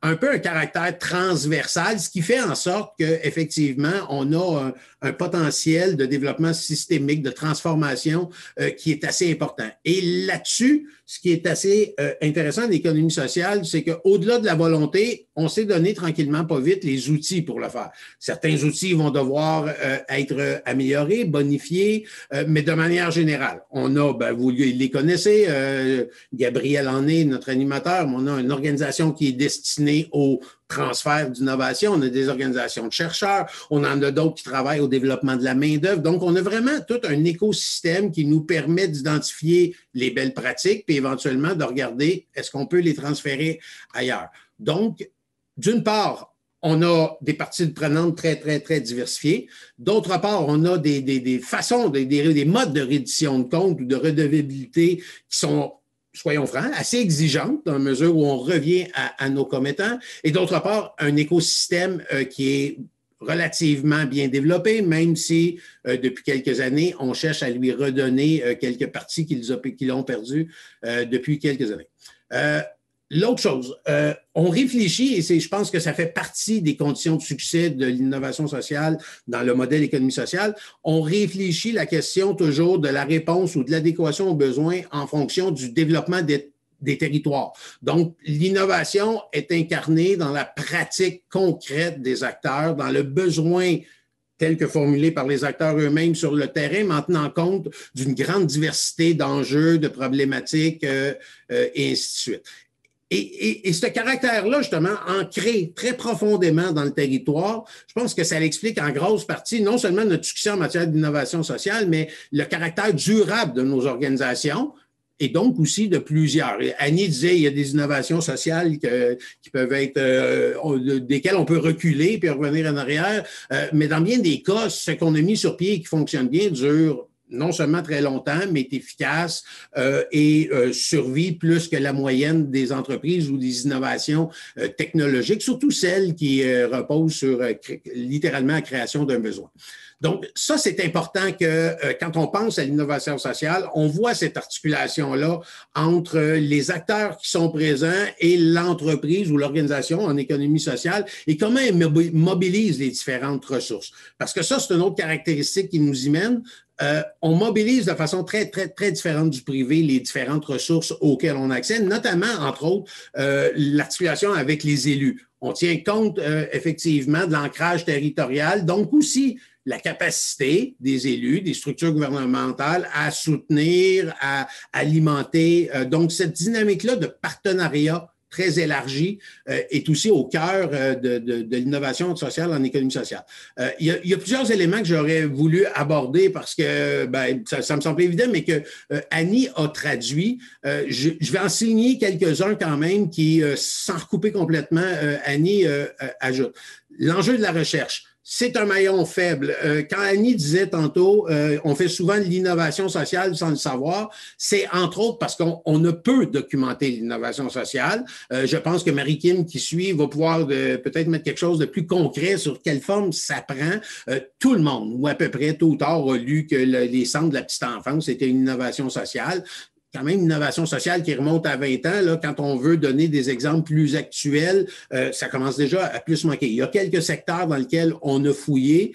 un peu un caractère transversal, ce qui fait en sorte qu'effectivement, on a un potentiel de développement systémique, de transformation qui est assez important. Et là-dessus, ce qui est assez intéressant en économie sociale, c'est qu'au-delà de la volonté, on s'est donné tranquillement, pas vite, les outils pour le faire. Certains outils vont devoir être améliorés, bonifiés, mais de manière générale. On a, vous les connaissez, Gabriel en est notre animateur, mais on a une organisation qui est destinée au transfert d'innovation, on a des organisations de chercheurs, on en a d'autres qui travaillent au développement de la main-d'œuvre. Donc, on a vraiment tout un écosystème qui nous permet d'identifier les belles pratiques, puis éventuellement de regarder est-ce qu'on peut les transférer ailleurs. Donc, d'une part, on a des parties prenantes très, très, très diversifiées. D'autre part, on a des façons, des modes de reddition de comptes ou de redevabilité qui sont, soyons francs, assez exigeantes dans la mesure où on revient à nos commettants. Et d'autre part, un écosystème qui est relativement bien développé, même si depuis quelques années, on cherche à lui redonner quelques parties qu'ils ont perdues depuis quelques années. L'autre chose, on réfléchit, et je pense que ça fait partie des conditions de succès de l'innovation sociale dans le modèle économie sociale, on réfléchit la question toujours de la réponse ou de l'adéquation aux besoins en fonction du développement des territoires. Donc, l'innovation est incarnée dans la pratique concrète des acteurs, dans le besoin tel que formulé par les acteurs eux-mêmes sur le terrain, mais en tenant compte d'une grande diversité d'enjeux, de problématiques, et ainsi de suite. Et ce caractère-là, justement, ancré très profondément dans le territoire, je pense que ça l'explique en grosse partie non seulement notre succès en matière d'innovation sociale, mais le caractère durable de nos organisations et donc aussi de plusieurs. Annie disait, il y a des innovations sociales qui peuvent être, desquelles on peut reculer puis revenir en arrière, mais dans bien des cas, ce qu'on a mis sur pied et qui fonctionne bien dure non seulement très longtemps, mais est efficace et survit plus que la moyenne des entreprises ou des innovations technologiques, surtout celles qui reposent sur littéralement la création d'un besoin. Donc, ça, c'est important que quand on pense à l'innovation sociale, on voit cette articulation-là entre les acteurs qui sont présents et l'entreprise ou l'organisation en économie sociale et comment elle mobilise les différentes ressources. Parce que ça, c'est une autre caractéristique qui nous y mène. On mobilise de façon très, très, très différente du privé les différentes ressources auxquelles on accède, notamment, entre autres, l'articulation avec les élus. On tient compte, effectivement, de l'ancrage territorial, donc aussi la capacité des élus, des structures gouvernementales à soutenir, à alimenter. Donc, cette dynamique-là de partenariat très élargie, est aussi au cœur de l'innovation sociale en économie sociale. Il y a plusieurs éléments que j'aurais voulu aborder parce que ça me semble évident, mais que Annie a traduit. Je vais en signer quelques-uns quand même qui, sans recouper complètement, Annie ajoute. L'enjeu de la recherche. C'est un maillon faible. Quand Annie disait tantôt, on fait souvent de l'innovation sociale sans le savoir, c'est entre autres parce qu'on ne peut documenter l'innovation sociale. Je pense que Marie-Kim qui suit va pouvoir peut-être mettre quelque chose de plus concret sur quelle forme ça prend. Tout le monde, ou à peu près tôt ou tard, a lu que les centres de la petite enfance, c'était une innovation sociale. Quand même, innovation sociale qui remonte à 20 ans, là, quand on veut donner des exemples plus actuels, ça commence déjà à plus manquer. Il y a quelques secteurs dans lesquels on a fouillé,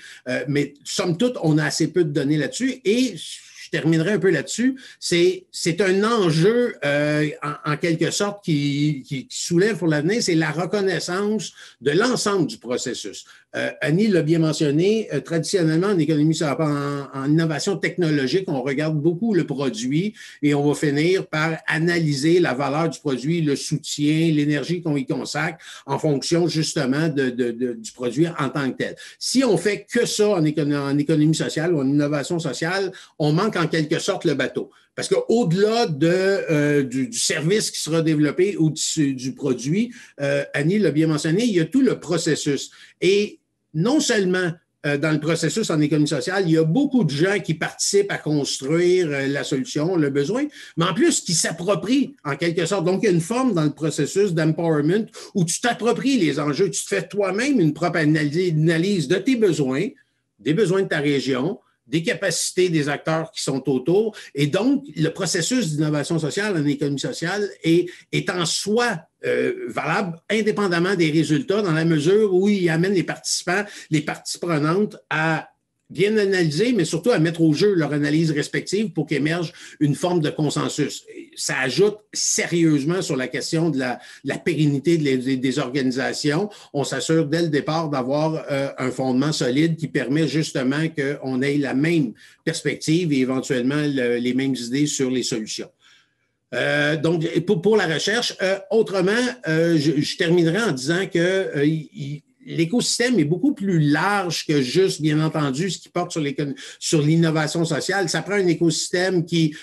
mais somme toute, on a assez peu de données là-dessus. Et je terminerai un peu là-dessus. C'est un enjeu, en quelque sorte, qui soulève pour l'avenir, c'est la reconnaissance de l'ensemble du processus. Annie l'a bien mentionné, traditionnellement, en économie, en innovation technologique, on regarde beaucoup le produit et on va finir par analyser la valeur du produit, le soutien, l'énergie qu'on y consacre en fonction justement du produit en tant que tel. Si on fait que ça en économie sociale ou en innovation sociale, on manque en quelque sorte le bateau. Parce qu'au-delà du service qui sera développé ou du produit, Annie l'a bien mentionné, il y a tout le processus. Et non seulement dans le processus en économie sociale, il y a beaucoup de gens qui participent à construire la solution, le besoin, mais en plus qui s'approprient en quelque sorte. Donc, il y a une forme dans le processus d'empowerment où tu t'appropries les enjeux, tu te fais toi-même une propre analyse de tes besoins, des besoins de ta région, des capacités des acteurs qui sont autour. Et donc, le processus d'innovation sociale en économie sociale est en soi valable indépendamment des résultats dans la mesure où il amène les participants, les parties prenantes à bien analyser, mais surtout à mettre au jeu leur analyse respective pour qu'émerge une forme de consensus. Ça ajoute sérieusement sur la question de la pérennité des organisations. On s'assure dès le départ d'avoir un fondement solide qui permet justement qu'on ait la même perspective et éventuellement les mêmes idées sur les solutions. Donc, pour la recherche, autrement, je terminerai en disant que l'écosystème est beaucoup plus large que juste, bien entendu, ce qui porte sur l'innovation sociale. Ça prend un écosystème qui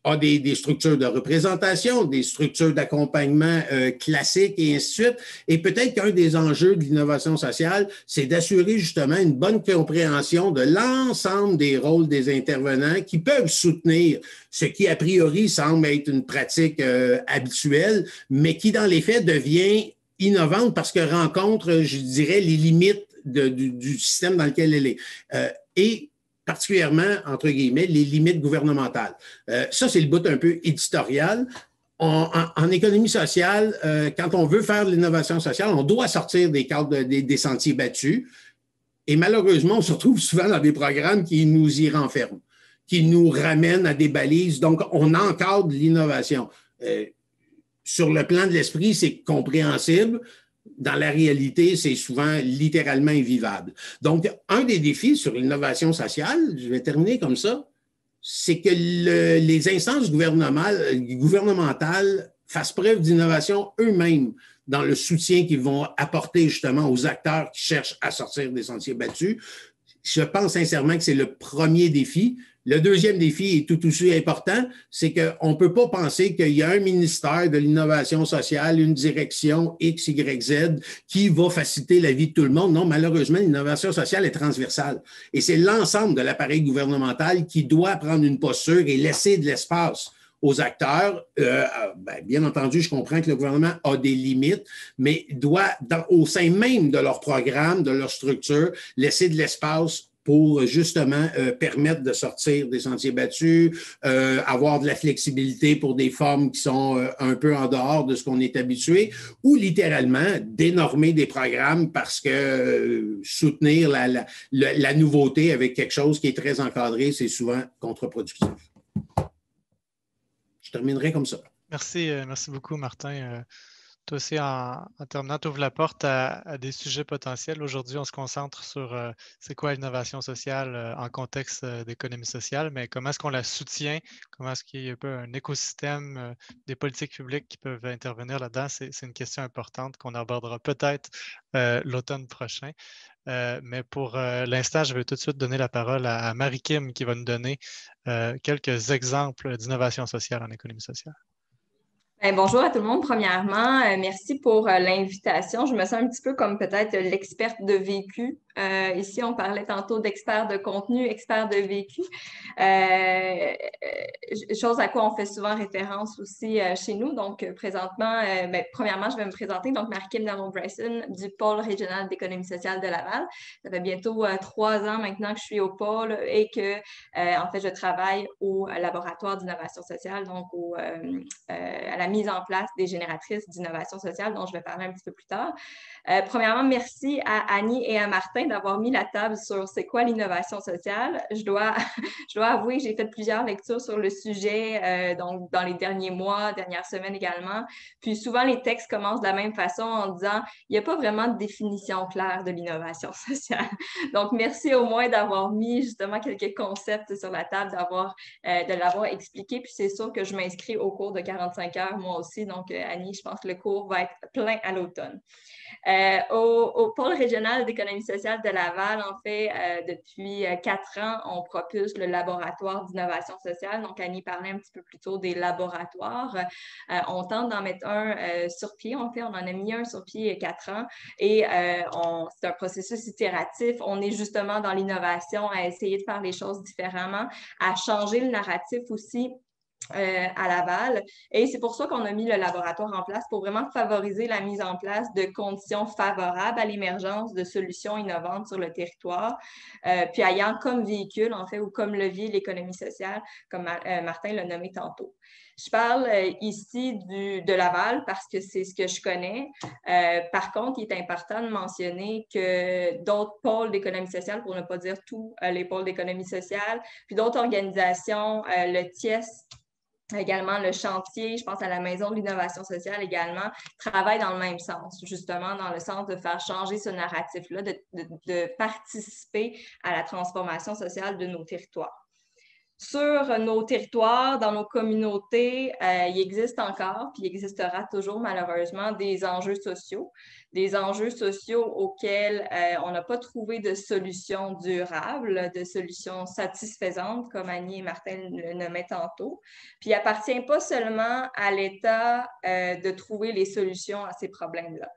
a des structures de représentation, des structures d'accompagnement classiques et ainsi de suite. Et peut-être qu'un des enjeux de l'innovation sociale, c'est d'assurer justement une bonne compréhension de l'ensemble des rôles des intervenants qui peuvent soutenir ce qui, a priori, semble être une pratique habituelle, mais qui, dans les faits, devient innovante parce que rencontre, je dirais, les limites du système dans lequel elle est. Et particulièrement, entre guillemets, les limites gouvernementales. Ça, c'est le bout un peu éditorial. En économie sociale, quand on veut faire de l'innovation sociale, on doit sortir des cadres des sentiers battus. Et malheureusement, on se retrouve souvent dans des programmes qui nous y renferment, qui nous ramènent à des balises. Donc, on encadre l'innovation. Sur le plan de l'esprit, c'est compréhensible. Dans la réalité, c'est souvent littéralement invivable. Donc, un des défis sur l'innovation sociale, je vais terminer comme ça, c'est que les instances gouvernementales fassent preuve d'innovation eux-mêmes dans le soutien qu'ils vont apporter justement aux acteurs qui cherchent à sortir des sentiers battus. Je pense sincèrement que c'est le premier défi. Le deuxième défi est tout aussi important, c'est qu'on ne peut pas penser qu'il y a un ministère de l'innovation sociale, une direction X, Y, Z qui va faciliter la vie de tout le monde. Non, malheureusement, l'innovation sociale est transversale. Et c'est l'ensemble de l'appareil gouvernemental qui doit prendre une posture et laisser de l'espace aux acteurs. Bien entendu, je comprends que le gouvernement a des limites, mais doit, au sein même de leur programme, de leur structure, laisser de l'espace pour justement permettre de sortir des sentiers battus, avoir de la flexibilité pour des formes qui sont un peu en dehors de ce qu'on est habitué, ou littéralement dénormer des programmes parce que soutenir la nouveauté avec quelque chose qui est très encadré, c'est souvent contre-productif. Je terminerai comme ça. Merci beaucoup, Martin. Toi aussi, en terminant, tu ouvres la porte à des sujets potentiels. Aujourd'hui, on se concentre sur c'est quoi l'innovation sociale en contexte d'économie sociale, mais comment est-ce qu'on la soutient? Comment est-ce qu'il y a un peu un écosystème, des politiques publiques qui peuvent intervenir là-dedans? C'est une question importante qu'on abordera peut-être l'automne prochain. Mais pour l'instant, je vais tout de suite donner la parole à Marie-Kim qui va nous donner quelques exemples d'innovation sociale en économie sociale. Bonjour à tout le monde. Premièrement, merci pour l'invitation. Je me sens un petit peu comme peut-être l'experte de vécu. Ici, on parlait tantôt d'expert de contenu, expert de vécu. Chose à quoi on fait souvent référence aussi chez nous. Donc, présentement, premièrement, je vais me présenter. Donc, Marie-Kim Damon-Bryson du pôle régional d'économie sociale de Laval. Ça fait bientôt 3 ans maintenant que je suis au pôle et que, en fait, je travaille au laboratoire d'innovation sociale, donc à la mise en place des génératrices d'innovation sociale dont je vais parler un petit peu plus tard. Premièrement, merci à Annie et à Martin d'avoir mis la table sur c'est quoi l'innovation sociale. Je dois avouer que j'ai fait plusieurs lectures sur le sujet donc dans les derniers mois, dernières semaines également. Puis souvent, les textes commencent de la même façon en disant il n'y a pas vraiment de définition claire de l'innovation sociale. Donc, merci au moins d'avoir mis justement quelques concepts sur la table, de l'avoir expliqué. Puis c'est sûr que je m'inscris au cours de 45 heures moi aussi. Donc, Annie, je pense que le cours va être plein à l'automne. Au pôle régional d'économie sociale de Laval, en fait, depuis 4 ans, on propulse le laboratoire d'innovation sociale. Donc, Annie parlait un petit peu plus tôt des laboratoires. On tente d'en mettre un sur pied. En fait, on en a mis un sur pied il y a 4 ans et c'est un processus itératif. On est justement dans l'innovation, à essayer de faire les choses différemment, à changer le narratif aussi. À Laval. Et c'est pour ça qu'on a mis le laboratoire en place pour vraiment favoriser la mise en place de conditions favorables à l'émergence de solutions innovantes sur le territoire, puis ayant comme véhicule, en fait, ou comme levier l'économie sociale, comme Martin l'a nommé tantôt. Je parle ici de Laval parce que c'est ce que je connais. Par contre, il est important de mentionner que d'autres pôles d'économie sociale, pour ne pas dire tous les pôles d'économie sociale, puis d'autres organisations, le TIES, également le chantier, je pense à la Maison de l'innovation sociale également, travaille dans le même sens, justement dans le sens de faire changer ce narratif-là, de participer à la transformation sociale de nos territoires. Sur nos territoires, dans nos communautés, il existe encore, puis il existera toujours malheureusement des enjeux sociaux auxquels on n'a pas trouvé de solution durable, de solution satisfaisante, comme Annie et Martin le nommaient tantôt. Puis il n'appartient pas seulement à l'État de trouver les solutions à ces problèmes-là.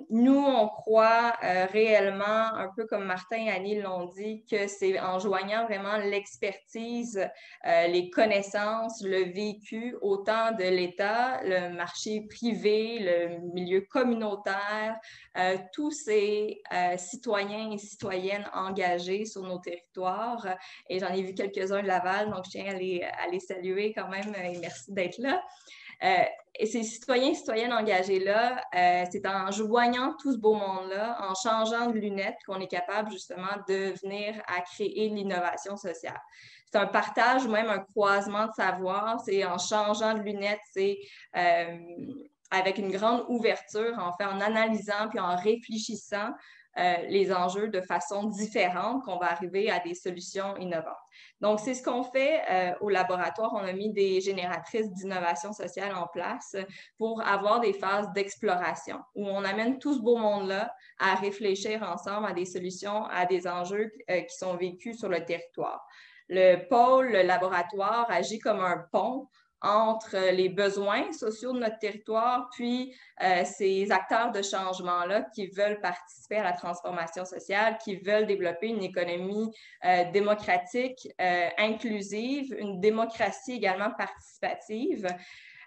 Nous, on croit réellement, un peu comme Martin et Annie l'ont dit, que c'est en joignant vraiment l'expertise, les connaissances, le vécu, autant de l'État, le marché privé, le milieu communautaire, tous ces citoyens et citoyennes engagés sur nos territoires. Et j'en ai vu quelques-uns de Laval, donc je tiens à les saluer quand même et merci d'être là. Et ces citoyens et citoyennes engagés-là, c'est en joignant tout ce beau monde-là, en changeant de lunettes, qu'on est capable justement de venir à créer l'innovation sociale. C'est un partage ou même un croisement de savoir, c'est en changeant de lunettes, c'est avec une grande ouverture, en fait, en analysant puis en réfléchissant les enjeux de façon différente qu'on va arriver à des solutions innovantes. Donc, c'est ce qu'on fait au laboratoire. On a mis des génératrices d'innovation sociale en place pour avoir des phases d'exploration où on amène tout ce beau monde-là à réfléchir ensemble à des solutions, à des enjeux qui sont vécus sur le territoire. Le pôle, le laboratoire agit comme un pont entre les besoins sociaux de notre territoire, puis ces acteurs de changement-là qui veulent participer à la transformation sociale, qui veulent développer une économie démocratique, inclusive, une démocratie également participative,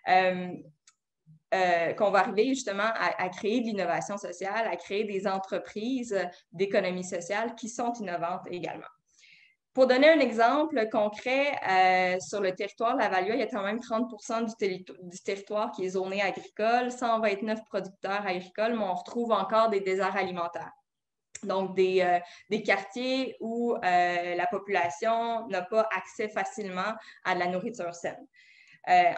qu'on va arriver justement à créer de l'innovation sociale, à créer des entreprises d'économie sociale qui sont innovantes également. Pour donner un exemple concret, sur le territoire de la Vallée, il y a quand même 30% du territoire qui est zoné agricole, 129 producteurs agricoles, mais on retrouve encore des déserts alimentaires. Donc, des quartiers où la population n'a pas accès facilement à de la nourriture saine.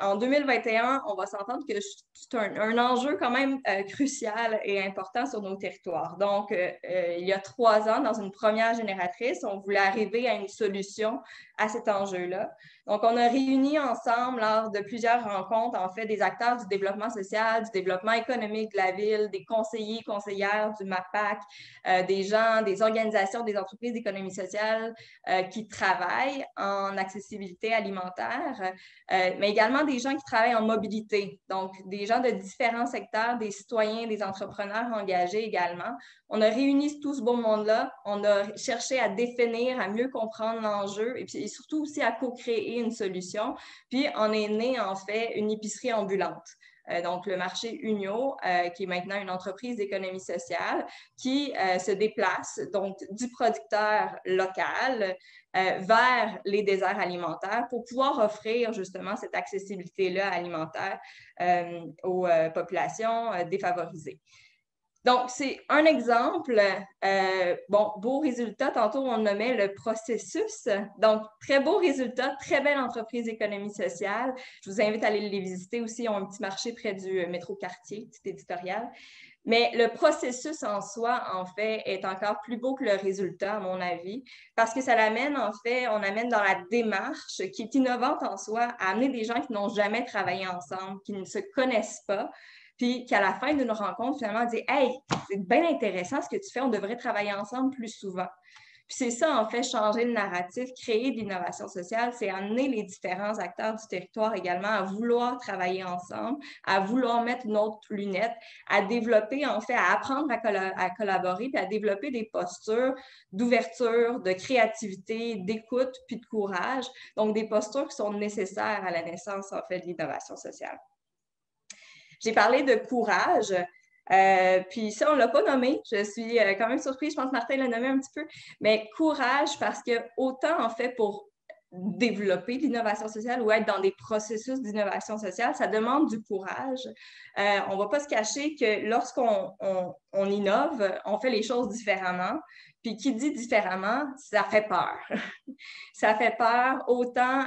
En 2021, on va s'entendre que c'est un enjeu quand même crucial et important sur nos territoires. Donc, il y a 3 ans, dans une première génératrice, on voulait arriver à une solution à cet enjeu-là. Donc, on a réuni ensemble lors de plusieurs rencontres, en fait, des acteurs du développement social, du développement économique de la ville, des conseillers, conseillères du MAPAC, des gens, des organisations, des entreprises d'économie sociale qui travaillent en accessibilité alimentaire, mais également des gens qui travaillent en mobilité, donc des gens de différents secteurs, des citoyens, des entrepreneurs engagés également. On a réuni tout ce beau monde-là, on a cherché à définir, à mieux comprendre l'enjeu et surtout aussi à co-créer une solution. Puis, on est né, en fait, une épicerie ambulante. Donc, le marché Unio, qui est maintenant une entreprise d'économie sociale, qui se déplace donc du producteur local vers les déserts alimentaires pour pouvoir offrir justement cette accessibilité-là alimentaire aux populations défavorisées. Donc, c'est un exemple. Beau résultat. Tantôt, on nommait le processus. Donc, très beau résultat, très belle entreprise d'économie sociale. Je vous invite à aller les visiter aussi. Ils ont un petit marché près du métro Quartier, petit éditorial. Mais le processus en soi, en fait, est encore plus beau que le résultat, à mon avis, parce que ça l'amène, en fait, on amène dans la démarche qui est innovante en soi, à amener des gens qui n'ont jamais travaillé ensemble, qui ne se connaissent pas, puis qu'à la fin d'une rencontre, finalement, on dit « Hey, c'est bien intéressant ce que tu fais, on devrait travailler ensemble plus souvent. » Puis c'est ça, en fait, changer le narratif, créer de l'innovation sociale, c'est amener les différents acteurs du territoire également à vouloir travailler ensemble, à vouloir mettre une autre lunette, à développer, en fait, à apprendre à collaborer, puis à développer des postures d'ouverture, de créativité, d'écoute, puis de courage. Donc, des postures qui sont nécessaires à la naissance, en fait, de l'innovation sociale. J'ai parlé de courage, puis ça, on ne l'a pas nommé. Je suis quand même surprise, je pense que Martin l'a nommé un petit peu, mais courage parce que autant, en fait, pour développer l'innovation sociale ou être dans des processus d'innovation sociale, ça demande du courage. On ne va pas se cacher que lorsqu'on innove, on fait les choses différemment. Puis qui dit différemment, ça fait peur. Ça fait peur autant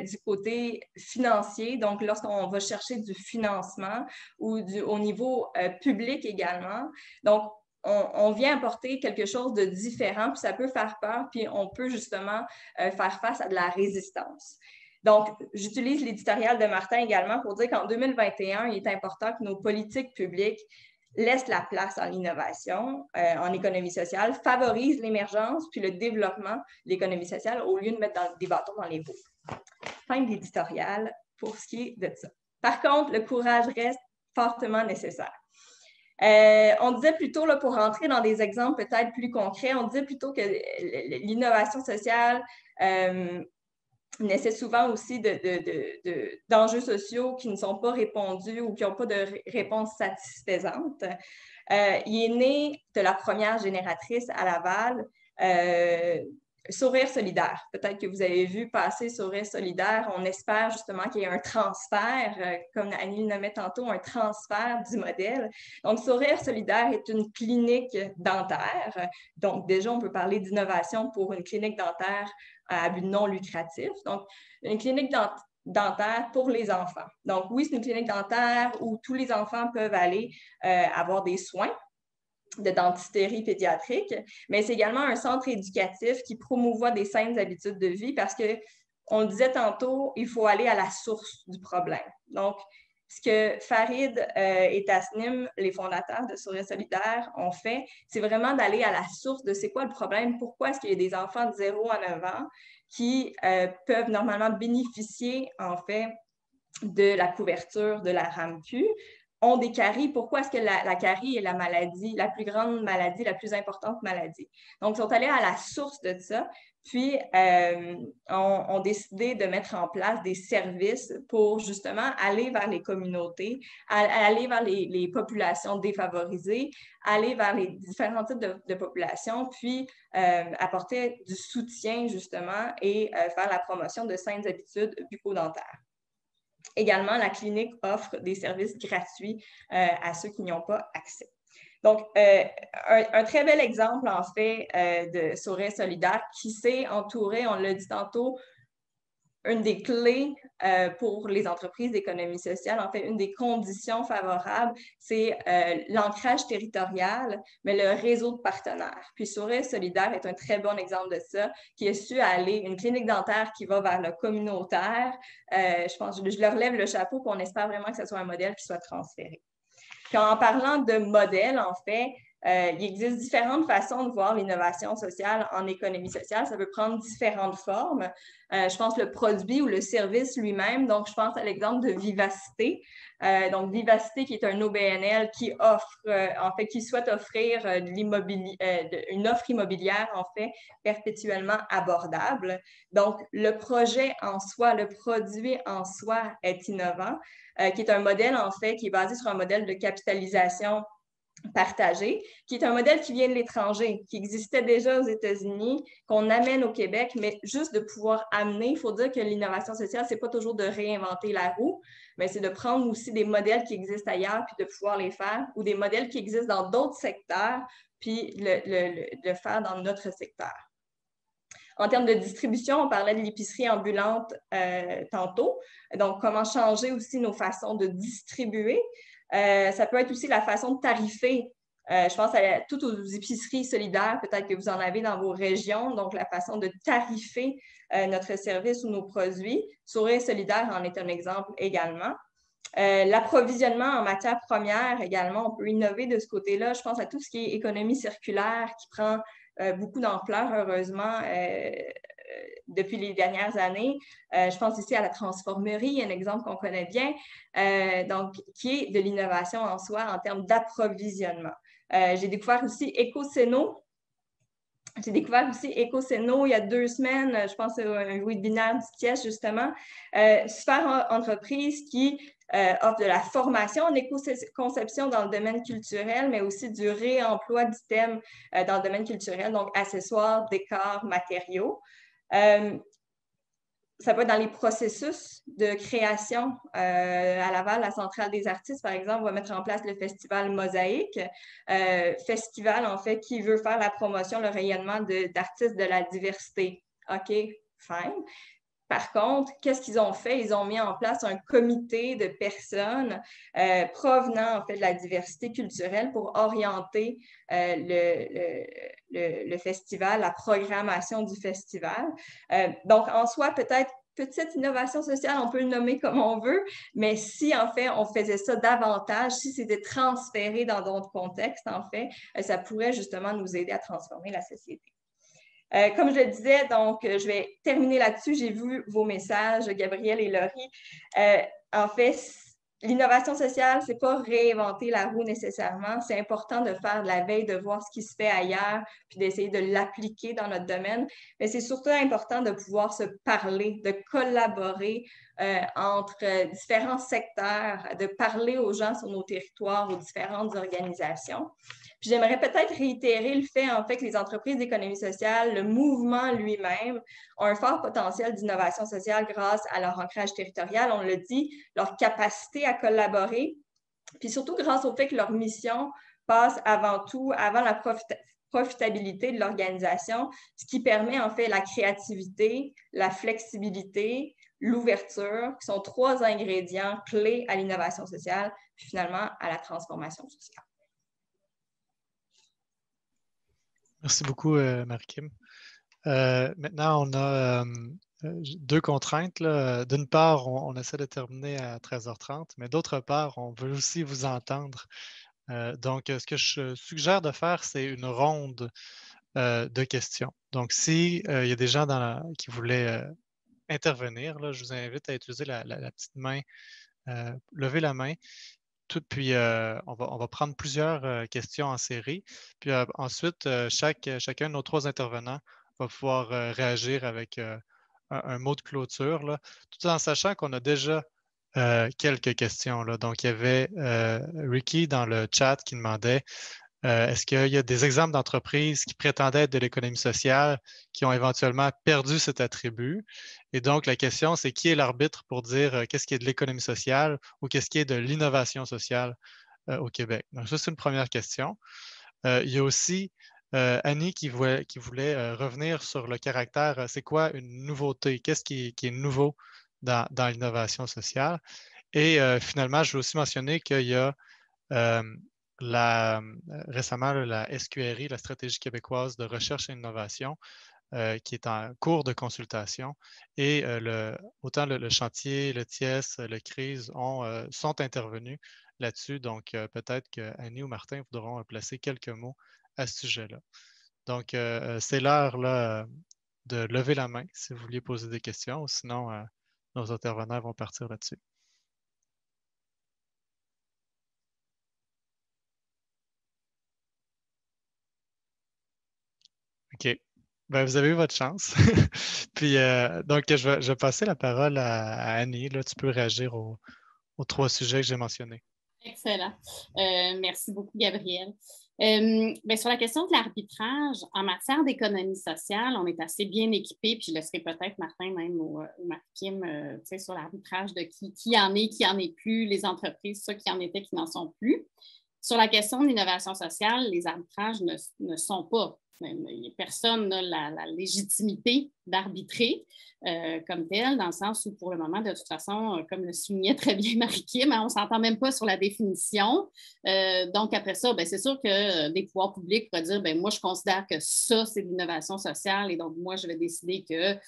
du côté financier, donc lorsqu'on va chercher du financement ou au niveau public également. Donc, on vient apporter quelque chose de différent, puis ça peut faire peur, puis on peut justement faire face à de la résistance. Donc, j'utilise l'éditorial de Martin également pour dire qu'en 2021, il est important que nos politiques publiques laissent la place à l'innovation en économie sociale, favorisent l'émergence puis le développement de l'économie sociale au lieu de mettre des bâtons dans les roues. Fin de l'éditorial pour ce qui est de ça. Par contre, le courage reste fortement nécessaire. On disait plutôt, là, pour rentrer dans des exemples peut-être plus concrets, on disait plutôt que l'innovation sociale naissait souvent aussi d'enjeux sociaux qui ne sont pas répondus ou qui n'ont pas de réponse satisfaisante. Il est né de la première génératrice à Laval, Sourire solidaire. Peut-être que vous avez vu passer Sourire solidaire. On espère justement qu'il y ait un transfert, comme Annie le nommait tantôt, un transfert du modèle. Donc, Sourire solidaire est une clinique dentaire. Donc, déjà, on peut parler d'innovation pour une clinique dentaire à but non lucratif. Donc, une clinique dentaire pour les enfants. Donc, oui, c'est une clinique dentaire où tous les enfants peuvent aller avoir des soins de dentisterie pédiatrique, mais c'est également un centre éducatif qui promouvoit des saines habitudes de vie parce que, on le disait tantôt, il faut aller à la source du problème. Donc, ce que Farid et Tasnim, les fondateurs de Sourire solidaire, ont fait, c'est vraiment d'aller à la source de c'est quoi le problème, pourquoi est-ce qu'il y a des enfants de 0 à 9 ans qui peuvent normalement bénéficier, en fait, de la couverture de la RAMQ, ont des caries. Pourquoi est-ce que la carie est la maladie, la plus grande maladie, la plus importante maladie? Donc, ils sont allés à la source de ça, puis ont décidé de mettre en place des services pour justement aller vers les communautés, aller vers les populations défavorisées, aller vers les différents types de populations, puis apporter du soutien justement et faire la promotion de saines habitudes bucco-dentaires. Également, la clinique offre des services gratuits à ceux qui n'y ont pas accès. Donc, un très bel exemple, en fait, de Sourire solidaire qui s'est entouré, on l'a dit tantôt, une des clés pour les entreprises d'économie sociale, en fait, une des conditions favorables, c'est l'ancrage territorial, mais le réseau de partenaires. Puis Sourire solidaire est un très bon exemple de ça, qui a su aller, une clinique dentaire qui va vers le communautaire. Je pense, je leur lève le chapeau, puis on espère vraiment que ce soit un modèle qui soit transféré. Puis en parlant de modèle, en fait, il existe différentes façons de voir l'innovation sociale en économie sociale. Ça peut prendre différentes formes. Je pense le produit ou le service lui-même. Donc, je pense à l'exemple de Vivacité. Donc, Vivacité qui est un OBNL qui offre, en fait, qui souhaite offrir une offre immobilière, en fait, perpétuellement abordable. Donc, le projet en soi, le produit en soi est innovant, qui est un modèle, en fait, qui est basé sur un modèle de capitalisation partagé, qui est un modèle qui vient de l'étranger, qui existait déjà aux États-Unis, qu'on amène au Québec, mais juste de pouvoir amener, il faut dire que l'innovation sociale, c'est pas toujours de réinventer la roue, mais c'est de prendre aussi des modèles qui existent ailleurs, puis de pouvoir les faire, ou des modèles qui existent dans d'autres secteurs, puis le faire dans notre secteur. En termes de distribution, on parlait de l'épicerie ambulante tantôt, donc comment changer aussi nos façons de distribuer. Ça peut être aussi la façon de tarifer. Je pense à toutes aux épiceries solidaires, peut-être que vous en avez dans vos régions, donc la façon de tarifer notre service ou nos produits. Sourire solidaire en est un exemple également. L'approvisionnement en matières premières également, on peut innover de ce côté-là. Je pense à tout ce qui est économie circulaire qui prend beaucoup d'ampleur, heureusement, depuis les dernières années. Je pense ici à la transformerie, un exemple qu'on connaît bien, donc qui est de l'innovation en soi en termes d'approvisionnement. J'ai découvert aussi Ecoceno. Il y a 2 semaines, je pense à un webinaire d'ITIES, justement. Super entreprise qui offre de la formation en éco-conception dans le domaine culturel, mais aussi du réemploi d'items dans le domaine culturel, donc accessoires, décors, matériaux. Ça peut être dans les processus de création. À Laval, la Centrale des artistes, par exemple, va mettre en place le festival Mosaïque. Festival, en fait, qui veut faire la promotion, le rayonnement d'artistes de la diversité. OK, fine. Par contre, qu'est-ce qu'ils ont fait? Ils ont mis en place un comité de personnes provenant en fait, de la diversité culturelle pour orienter le festival, la programmation du festival. Donc, en soi, peut-être petite innovation sociale, on peut le nommer comme on veut, mais si en fait on faisait ça davantage, si c'était transféré dans d'autres contextes, en fait, ça pourrait justement nous aider à transformer la société. Comme je le disais, donc, je vais terminer là-dessus. J'ai vu vos messages, Gabrielle et Laurie. En fait, l'innovation sociale, ce n'est pas réinventer la roue nécessairement. C'est important de faire de la veille, de voir ce qui se fait ailleurs, puis d'essayer de l'appliquer dans notre domaine. Mais c'est surtout important de pouvoir se parler, de collaborer entre différents secteurs, de parler aux gens sur nos territoires, aux différentes organisations. Puis j'aimerais peut-être réitérer le fait, en fait, que les entreprises d'économie sociale, le mouvement lui-même, ont un fort potentiel d'innovation sociale grâce à leur ancrage territorial, on le dit, leur capacité à collaborer, puis surtout grâce au fait que leur mission passe avant tout, avant la profitabilité de l'organisation, ce qui permet en fait la créativité, la flexibilité, l'ouverture, qui sont 3 ingrédients clés à l'innovation sociale, puis finalement à la transformation sociale. Merci beaucoup, Marie-Kim. Maintenant, on a 2 contraintes. D'une part, on essaie de terminer à 13h30, mais d'autre part, on veut aussi vous entendre. Donc, ce que je suggère de faire, c'est une ronde de questions. Donc, s'il y a des gens qui voulaient intervenir, là, je vous invite à utiliser la petite main, lever la main. Puis, on va prendre plusieurs questions en série. Puis ensuite, chacun de nos 3 intervenants va pouvoir réagir avec un mot de clôture, là, tout en sachant qu'on a déjà quelques questions. Là. Donc, il y avait Ricky dans le chat qui demandait est-ce qu'il y a des exemples d'entreprises qui prétendaient être de l'économie sociale qui ont éventuellement perdu cet attribut? Et donc, la question, c'est qui est l'arbitre pour dire qu'est-ce qui est de l'économie sociale ou qu'est-ce qui est de l'innovation sociale au Québec? Donc, ça, c'est une première question. Il y a aussi Annie qui voulait revenir sur le caractère, c'est quoi une nouveauté? Qu'est-ce qui est nouveau dans l'innovation sociale? Et finalement, je veux aussi mentionner qu'il y a récemment la SQRI, la Stratégie québécoise de recherche et innovation, qui est en cours de consultation. Et autant le chantier, le TIES, le CRISE sont intervenus là-dessus. Donc, peut-être qu'Annie ou Martin voudront placer quelques mots à ce sujet-là. Donc, c'est l'heure là, de lever la main si vous vouliez poser des questions, ou sinon, nos intervenants vont partir là-dessus. OK. Ben, vous avez eu votre chance. Puis, donc, je vais passer la parole à Annie. Là, tu peux réagir aux 3 sujets que j'ai mentionnés. Excellent. Merci beaucoup, Gabriel. Sur la question de l'arbitrage, en matière d'économie sociale, on est assez bien équipé, puis je laisserai peut-être Martin même ou Marc-Kim sur l'arbitrage de qui en est plus, les entreprises, ceux qui en étaient, qui n'en sont plus. Sur la question de l'innovation sociale, les arbitrages ne sont pas. Personne n'a la légitimité d'arbitrer comme tel, dans le sens où, pour le moment, de toute façon, comme le soulignait très bien Marie-Kim, on ne s'entend même pas sur la définition. Donc, après ça, c'est sûr que des pouvoirs publics pourraient dire, moi, je considère que ça, c'est de l'innovation sociale et donc, moi, je vais décider que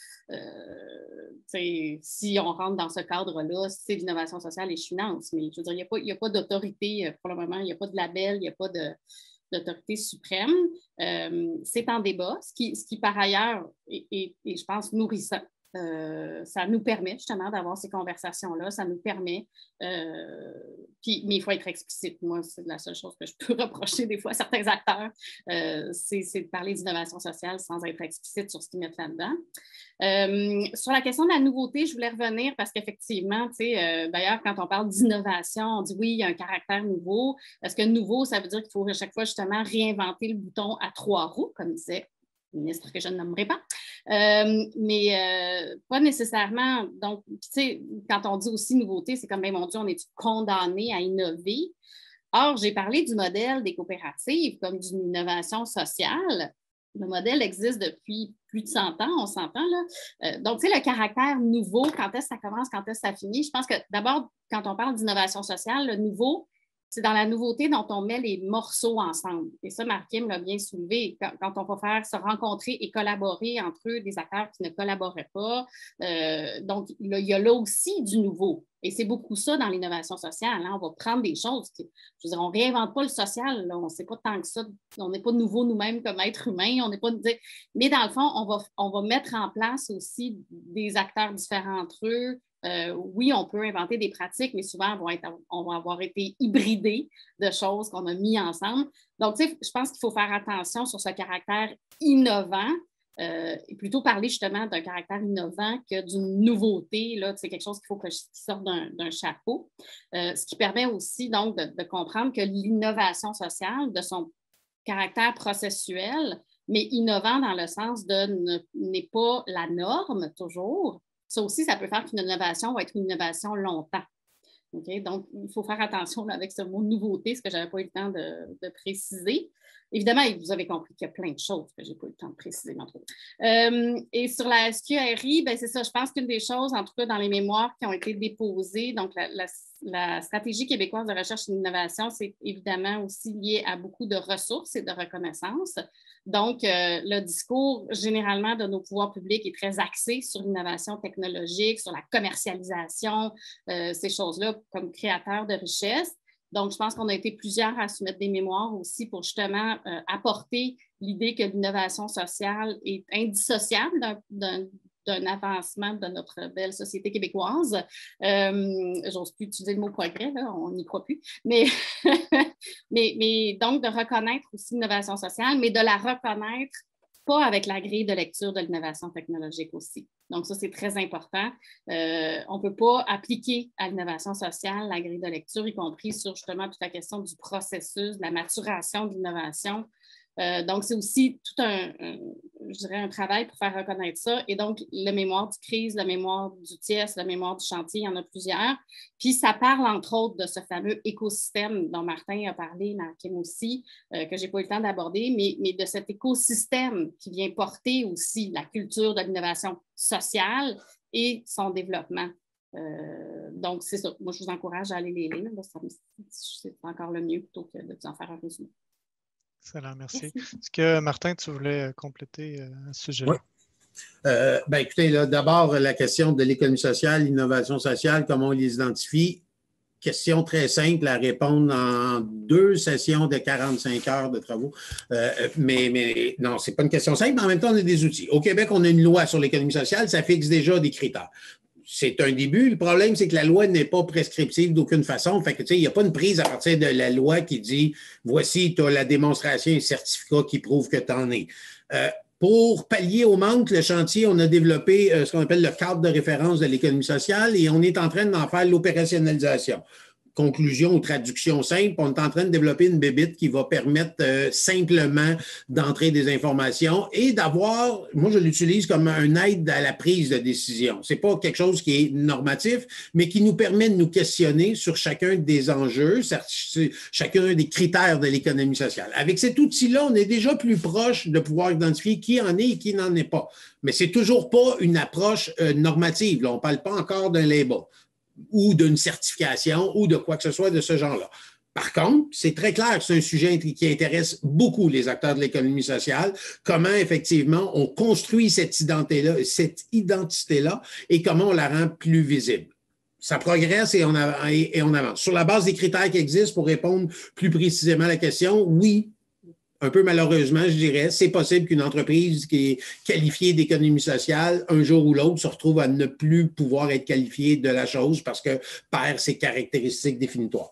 si on rentre dans ce cadre-là, c'est de l'innovation sociale et je finance. Mais je veux dire, il n'y a pas d'autorité pour le moment, il n'y a pas de label, il n'y a pas d'autorité suprême. C'est en débat, ce qui par ailleurs est, je pense, nourrissant. Ça nous permet justement d'avoir ces conversations-là, ça nous permet, mais il faut être explicite. Moi, c'est la seule chose que je peux reprocher des fois à certains acteurs, c'est de parler d'innovation sociale sans être explicite sur ce qu'ils mettent là-dedans. Sur la question de la nouveauté, je voulais revenir parce qu'effectivement, d'ailleurs, quand on parle d'innovation, on dit oui, il y a un caractère nouveau. Est-ce que nouveau, ça veut dire qu'il faut à chaque fois justement réinventer le bouton à 3 roues, comme disait le ministre que je ne nommerai pas? Mais pas nécessairement. Donc, quand on dit aussi nouveauté, c'est comme, mon Dieu, on est condamné à innover. Or, j'ai parlé du modèle des coopératives comme d'une innovation sociale. Le modèle existe depuis plus de 100 ans, on s'entend là. Donc, le caractère nouveau, quand est-ce que ça commence, quand est-ce que ça finit? Je pense que d'abord, quand on parle d'innovation sociale, le nouveau, c'est dans la nouveauté dont on met les morceaux ensemble. Et ça, Marc-Kim l'a bien soulevé. Quand on va faire se rencontrer et collaborer entre eux des acteurs qui ne collaboraient pas. Donc, il y a là aussi du nouveau. Et c'est beaucoup ça dans l'innovation sociale. Hein. On va prendre des choses. Je veux dire, on ne réinvente pas le social. Là. On ne sait pas tant que ça. On n'est pas nouveau nous-mêmes comme êtres humains. On n'est pas... Mais dans le fond, on va mettre en place aussi des acteurs différents entre eux. Oui, on peut inventer des pratiques, mais souvent, on va avoir été hybridés de choses qu'on a mis ensemble. Donc, je pense qu'il faut faire attention sur ce caractère innovant et plutôt parler justement d'un caractère innovant que d'une nouveauté. Là, c'est quelque chose qu'il faut qui sorte d'un chapeau. Ce qui permet aussi, donc, de comprendre que l'innovation sociale, de son caractère processuel, mais innovant dans le sens n'est pas la norme toujours. Ça aussi, ça peut faire qu'une innovation va être une innovation longtemps. Okay? Donc, il faut faire attention là, avec ce mot nouveauté, ce que je n'avais pas eu le temps de préciser. Évidemment, vous avez compris qu'il y a plein de choses que je n'ai pas eu le temps de préciser. Et sur la SQRI, c'est ça, je pense qu'une des choses, en tout cas dans les mémoires qui ont été déposées, donc la stratégie québécoise de recherche et d'innovation, c'est évidemment aussi lié à beaucoup de ressources et de reconnaissance. Donc, le discours généralement de nos pouvoirs publics est très axé sur l'innovation technologique, sur la commercialisation, ces choses-là comme créateurs de richesse. Donc, je pense qu'on a été plusieurs à soumettre des mémoires aussi pour justement apporter l'idée que l'innovation sociale est indissociable d'un avancement de notre belle société québécoise. J'ose plus utiliser le mot progrès, là, on n'y croit plus. Mais donc, de reconnaître aussi l'innovation sociale, mais de la reconnaître pas avec la grille de lecture de l'innovation technologique aussi. Donc, ça, c'est très important. On ne peut pas appliquer à l'innovation sociale la grille de lecture, y compris sur justement toute la question du processus, de la maturation de l'innovation. Donc, c'est aussi tout je dirais, un travail pour faire reconnaître ça. Et donc, le mémoire du CRIS, le mémoire du TIES, le mémoire du chantier, il y en a plusieurs. Puis, ça parle, entre autres, de ce fameux écosystème dont Martin a parlé, Martin aussi, que je n'ai pas eu le temps d'aborder, mais de cet écosystème qui vient porter aussi la culture de l'innovation sociale et son développement. Donc, c'est ça. Moi, je vous encourage à aller les lire. C'est encore le mieux plutôt que de vous en faire un résumé. Excellent, merci. Est-ce que, Martin, tu voulais compléter à ce sujet-là? Oui. Écoutez, d'abord, la question de l'économie sociale, l'innovation sociale, comment on les identifie? Question très simple à répondre en 2 sessions de 45 heures de travaux. Mais non, ce n'est pas une question simple, mais en même temps, on a des outils. Au Québec, on a une loi sur l'économie sociale, ça fixe déjà des critères. C'est un début. Le problème, c'est que la loi n'est pas prescriptive d'aucune façon. Fait que, tu sais, il n'y a pas une prise à partir de la loi qui dit voici, tu as la démonstration et le certificat qui prouve que tu en es. Pour pallier au manque, le chantier, on a développé ce qu'on appelle le cadre de référence de l'économie sociale et on est en train d'en faire l'opérationnalisation. Conclusion ou traduction simple, on est en train de développer une bébite qui va permettre simplement d'entrer des informations et d'avoir, moi je l'utilise comme un aide à la prise de décision. Ce n'est pas quelque chose qui est normatif, mais qui nous permet de nous questionner sur chacun des enjeux, chacun des critères de l'économie sociale. Avec cet outil-là, on est déjà plus proche de pouvoir identifier qui en est et qui n'en est pas. Mais ce n'est toujours pas une approche normative. Là, on ne parle pas encore d'un label ou d'une certification ou de quoi que ce soit de ce genre-là. Par contre, c'est très clair que c'est un sujet qui intéresse beaucoup les acteurs de l'économie sociale, comment effectivement on construit cette identité-là et comment on la rend plus visible. Ça progresse et on avance. Sur la base des critères qui existent pour répondre plus précisément à la question, oui, un peu malheureusement, je dirais, c'est possible qu'une entreprise qui est qualifiée d'économie sociale, un jour ou l'autre, se retrouve à ne plus pouvoir être qualifiée de la chose parce que perd ses caractéristiques définitoires.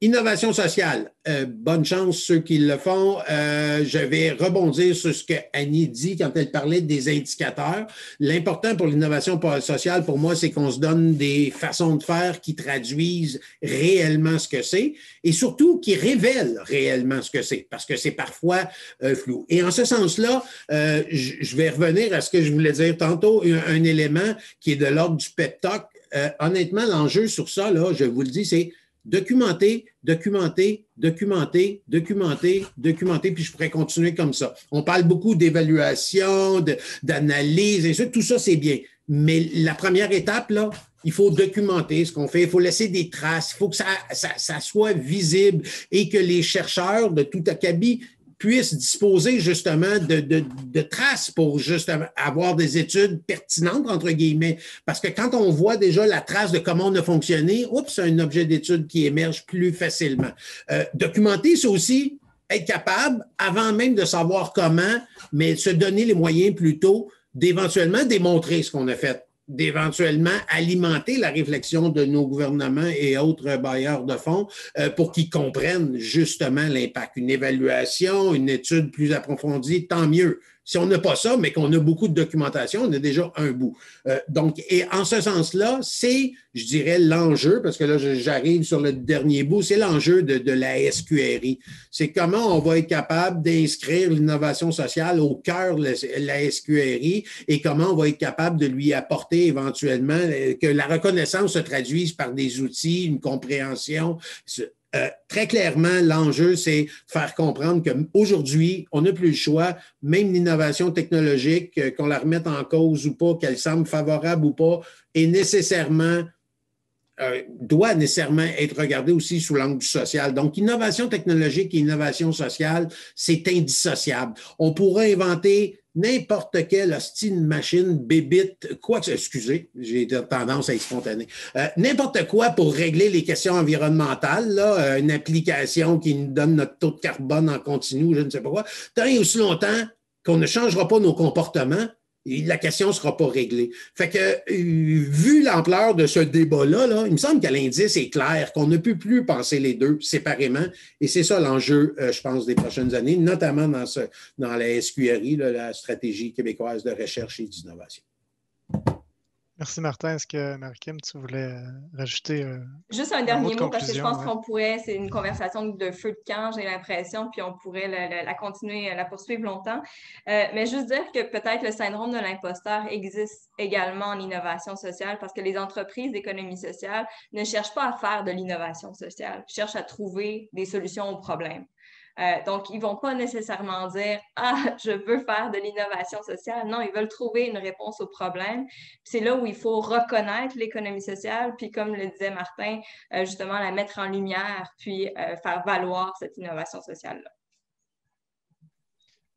Innovation sociale, bonne chance ceux qui le font. Je vais rebondir sur ce que Annie dit quand elle parlait des indicateurs. L'important pour l'innovation sociale, pour moi, c'est qu'on se donne des façons de faire qui traduisent réellement ce que c'est et surtout qui révèlent réellement ce que c'est, parce que c'est parfois flou. Et en ce sens-là, je vais revenir à ce que je voulais dire tantôt, un élément qui est de l'ordre du pep talk. Honnêtement, l'enjeu sur ça, là, je vous le dis, c'est documenter, puis je pourrais continuer comme ça. On parle beaucoup d'évaluation, d'analyse, et ça, tout ça, c'est bien. Mais la première étape, là, il faut documenter ce qu'on fait, il faut laisser des traces, il faut que ça soit visible et que les chercheurs de tout acabit puissent disposer justement de traces pour justement avoir des études pertinentes, entre guillemets. Parce que quand on voit déjà la trace de comment on a fonctionné, c'est un objet d'étude qui émerge plus facilement. Documenter, c'est aussi être capable, avant même de savoir comment, mais se donner les moyens plutôt d'éventuellement démontrer ce qu'on a fait, d'éventuellement alimenter la réflexion de nos gouvernements et autres bailleurs de fonds pour qu'ils comprennent justement l'impact. Une évaluation, une étude plus approfondie, tant mieux. Si on n'a pas ça, mais qu'on a beaucoup de documentation, on a déjà un bout. Donc, et en ce sens-là, c'est, je dirais, l'enjeu, parce que là, j'arrive sur le dernier bout, c'est l'enjeu de la SQRI. C'est comment on va être capable d'inscrire l'innovation sociale au cœur de la SQRI et comment on va être capable de lui apporter éventuellement que la reconnaissance se traduise par des outils, une compréhension. Très clairement, l'enjeu, c'est de faire comprendre qu'aujourd'hui, on n'a plus le choix, même l'innovation technologique, qu'on la remette en cause ou pas, qu'elle semble favorable ou pas, est nécessairement doit nécessairement être regardée aussi sous l'angle du social. Donc, innovation technologique et innovation sociale, c'est indissociable. On pourrait inventer n'importe quelle hostie de machine, bébite, quoi que excusez, j'ai tendance à être spontané, n'importe quoi pour régler les questions environnementales, là, une application qui nous donne notre taux de carbone en continu, je ne sais pas quoi, tant et aussi longtemps qu'on ne changera pas nos comportements, la question ne sera pas réglée. Fait que, vu l'ampleur de ce débat-là, il me semble que l'indice est clair, qu'on ne peut plus penser les deux séparément. Et c'est ça l'enjeu, je pense, des prochaines années, notamment dans la SQRI, la Stratégie québécoise de recherche et d'innovation. Merci, Martin. Est-ce que, Marie-Kim, tu voulais rajouter Juste un mot dernier de mot, parce que je conclusion? pense qu'on pourrait, c'est une conversation de feu de camp, j'ai l'impression, puis on pourrait la continuer, la poursuivre longtemps. Mais juste dire que peut-être le syndrome de l'imposteur existe également en innovation sociale, parce que les entreprises d'économie sociale ne cherchent pas à faire de l'innovation sociale, cherchent à trouver des solutions aux problèmes. Donc, ils ne vont pas nécessairement dire « Ah, je veux faire de l'innovation sociale ». Non, ils veulent trouver une réponse au problème. C'est là où il faut reconnaître l'économie sociale, puis comme le disait Martin, justement la mettre en lumière, puis faire valoir cette innovation sociale-là.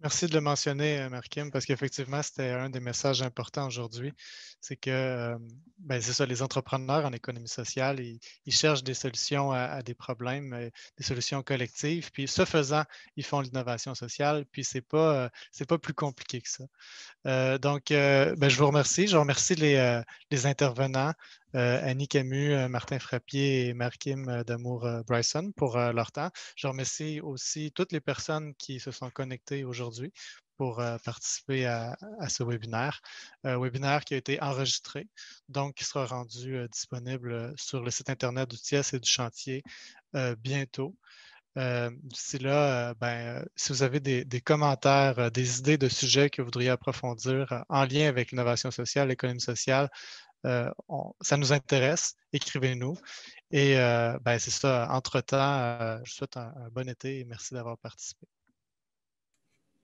Merci de le mentionner, Marie-Kim, parce qu'effectivement, c'était un des messages importants aujourd'hui. C'est que, c'est ça, les entrepreneurs en économie sociale, ils cherchent des solutions à des problèmes, des solutions collectives. Puis, ce faisant, ils font l'innovation sociale. Puis, c'est pas plus compliqué que ça. Je vous remercie. Je remercie les intervenants, Annie Camus, Martin Frappier et Marie-Kim Damour-Bryson pour leur temps. Je remercie aussi toutes les personnes qui se sont connectées aujourd'hui pour participer à ce webinaire. Webinaire qui a été enregistré, donc qui sera rendu disponible sur le site Internet du TIES et du chantier bientôt. D'ici là, si vous avez des commentaires, des idées de sujets que vous voudriez approfondir en lien avec l'innovation sociale, l'économie sociale, ça nous intéresse. Écrivez-nous. Et c'est ça. Entre-temps, je vous souhaite un bon été et merci d'avoir participé.